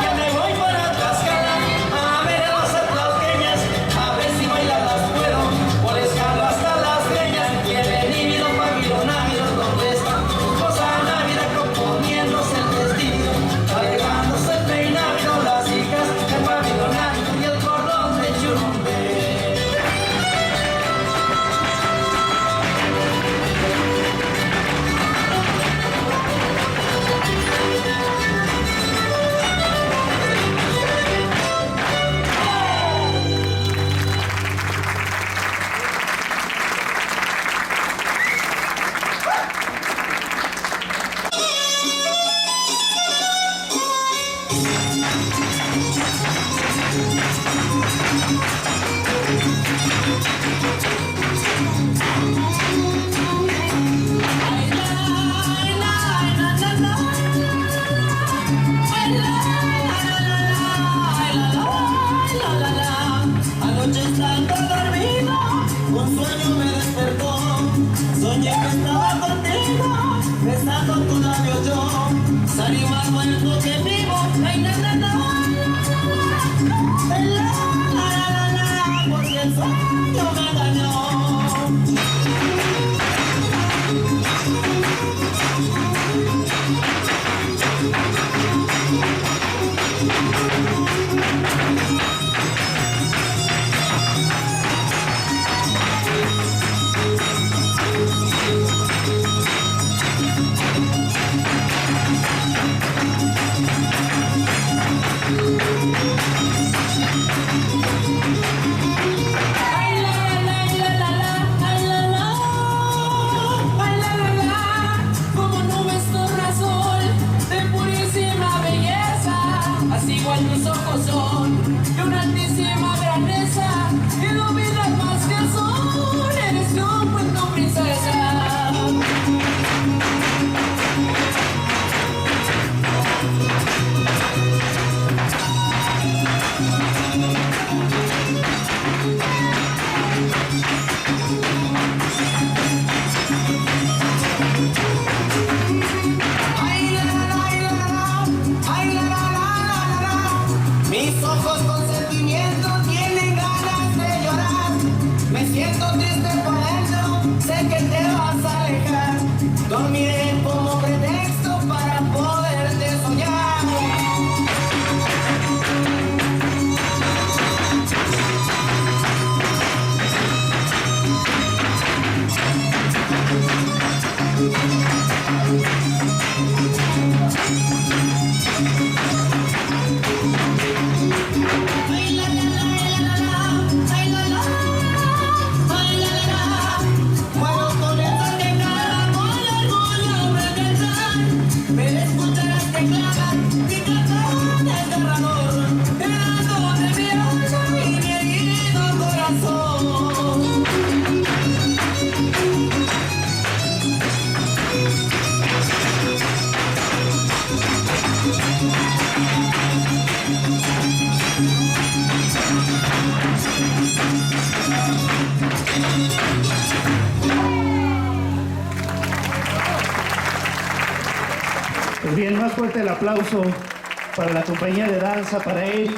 Ya me voy para Tlaxcala a ver a las atlauqueñas, a ver si bailar las puedo, por escala hasta las greñas. Y el lívido, pávido, návido, ¿dónde está? Cosa návida componiéndose el vestido, arreglándose el peinado, las hijas, el pávido návido y el cordón de churumbe. Anoche estando dormido, un sueño me despertó. Soñé que estaba contigo, besando tu labio yo. Salí más muerto que vivo, ay, na, na, na, porque el sueño me engañó. reclaman mi canción desgarrador, quedando de mi alma y mi herido corazón. Pues bien, más fuerte el aplauso para la compañía de danza, para Eric.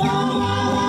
Vamos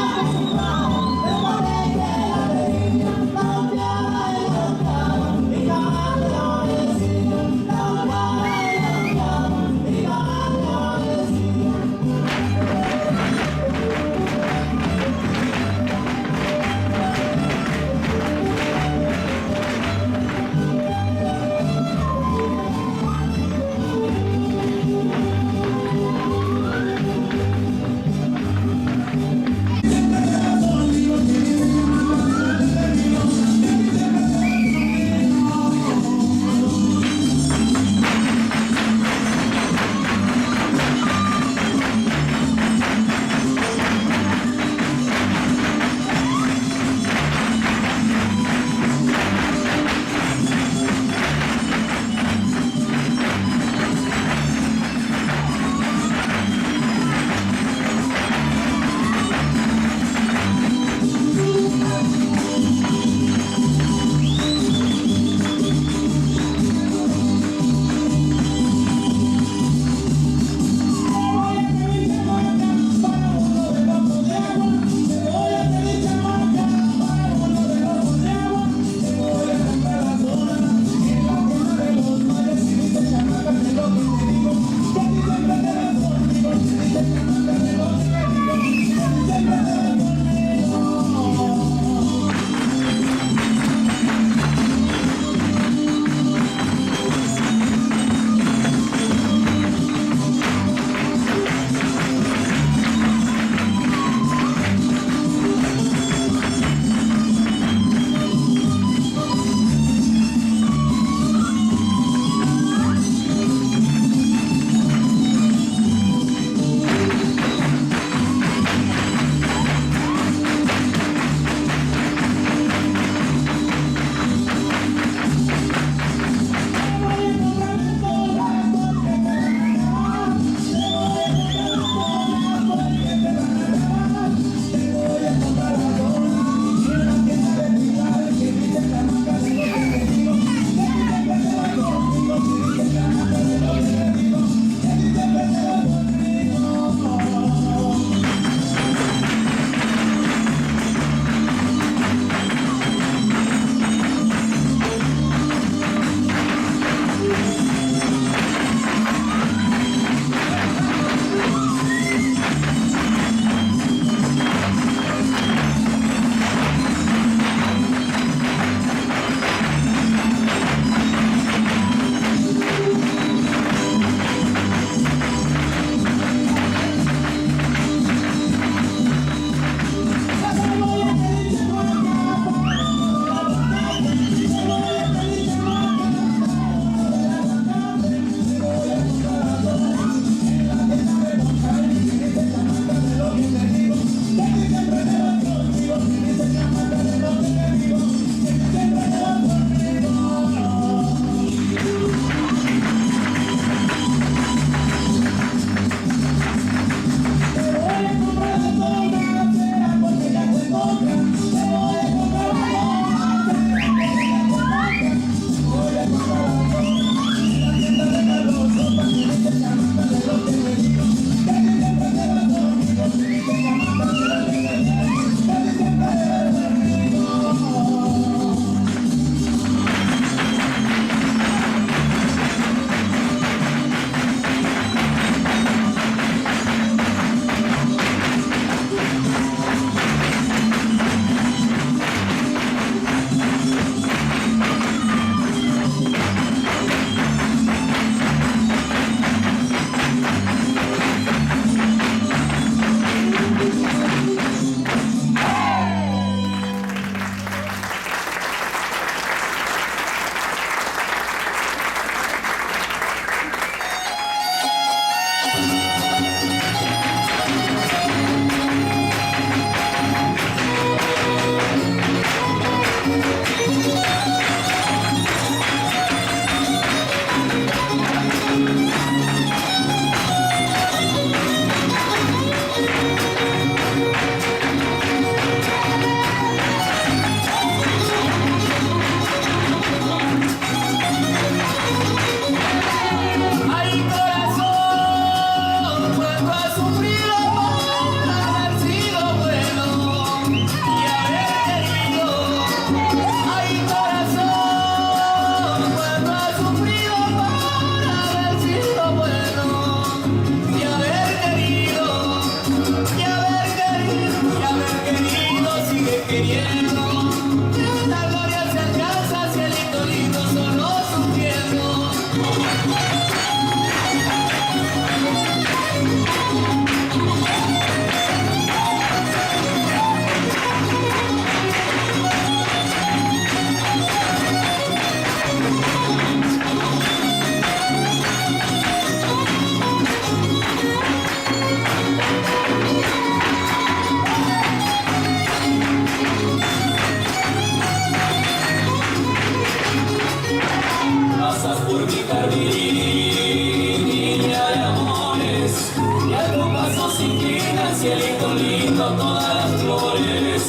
cielito lindo, todas las flores,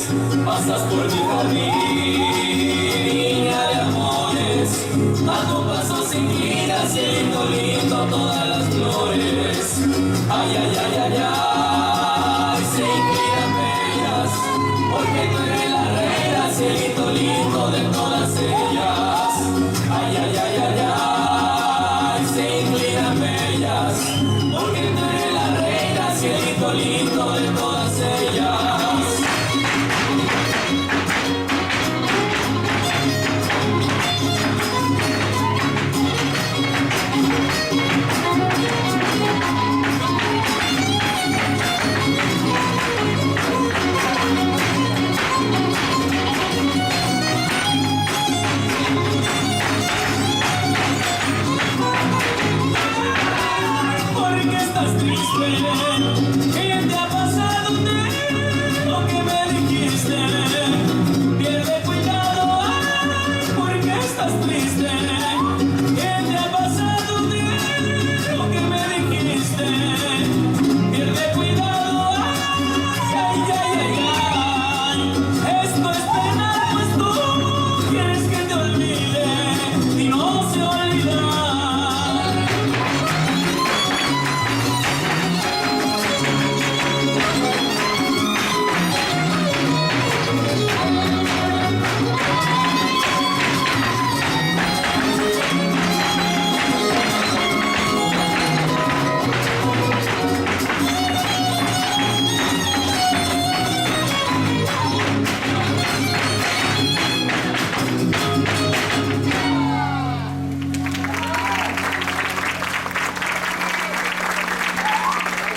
pasas por mi jardín, niña de amores, a tu paso se inclina, cielito lindo, todas las flores, ay, ay, ay, ay, ay, se inclinan bellas, porque tú eres la reina, cielito lindo de todas ellas, ay, ay, ay, ay, ay, se inclinan bellas, porque tú eres la reina, cielito lindo de todas ellas. ¿Por qué estás triste? ¿Qué te ha pasado? Lo que me dijiste, pierde cuidado. Ay, ¿por qué estás triste? ¿Qué te ha pasado? Lo que me dijiste, pierde cuidado. Ay, ay, ay, ay, ay. Esto es penal, pues tú quieres que te olvide y no se olvida.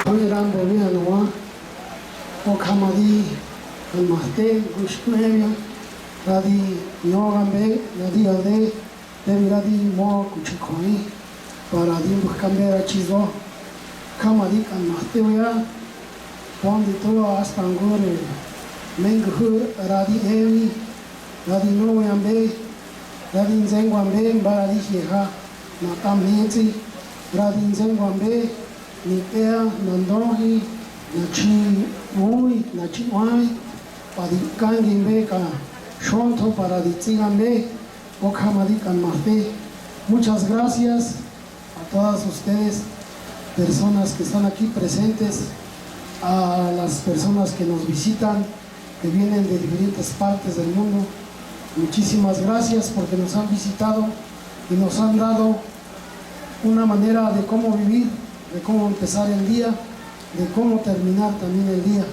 Oyeran bobia noa okhamadi almahte gushkuevia radi yogambe radi ade demiradi mo kuchikoi para di buscambera chizo khamadi almahte ya pondi to astangore menghu radi evi radi no yambe radi nzengwambe baradi heha natamheti radi nzengwambe ni ea nandohi na chi ui na chi wai padi kangi mbeka shonto para di tsingambe okhamadi kanmahte. Muchas gracias a todas ustedes, personas que están aquí presentes, a las personas que nos visitan, que vienen de diferentes partes del mundo. Muchísimas gracias porque nos han visitado y nos han dado una manera de cómo vivir, de cómo empezar el día, de cómo terminar también el día.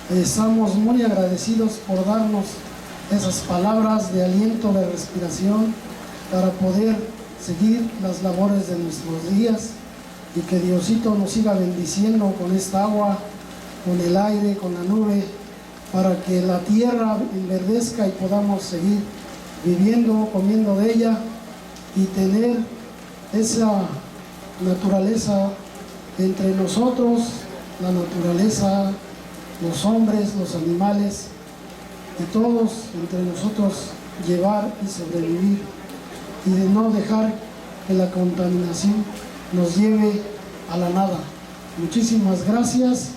Estamos muy agradecidos por darnos esas palabras de aliento, de respiración, para poder seguir las labores de nuestros días y que Diosito nos siga bendiciendo con esta agua, con el aire, con la nube, para que la tierra enverdezca y podamos seguir viviendo, comiendo de ella y tener esa naturaleza entre nosotros, la naturaleza, los hombres, los animales y todos entre nosotros llevar y sobrevivir y de no dejar que la contaminación nos lleve a la nada. Muchísimas gracias,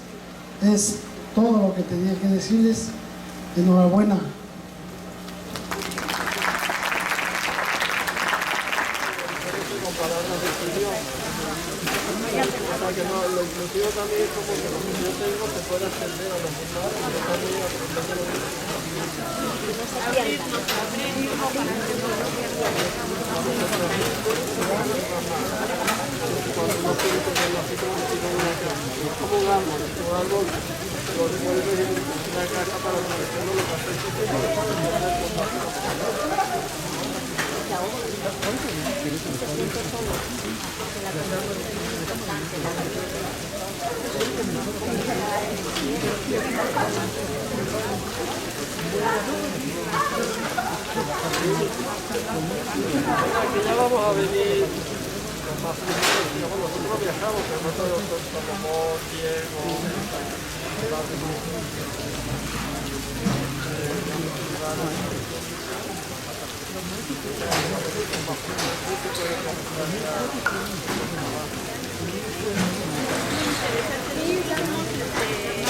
es todo lo que tenía que decirles. Enhorabuena. Para que no, lo inclusivo también es como que lo que yo tengo se puede extender a los demás y está muy cuando no quiere tenerlo así como un árbol, lo devuelve en una caja para protegerlo lo más que ya vamos a venir más nosotros viajamos, pero no todos somos Diego. Sí,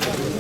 Gracias.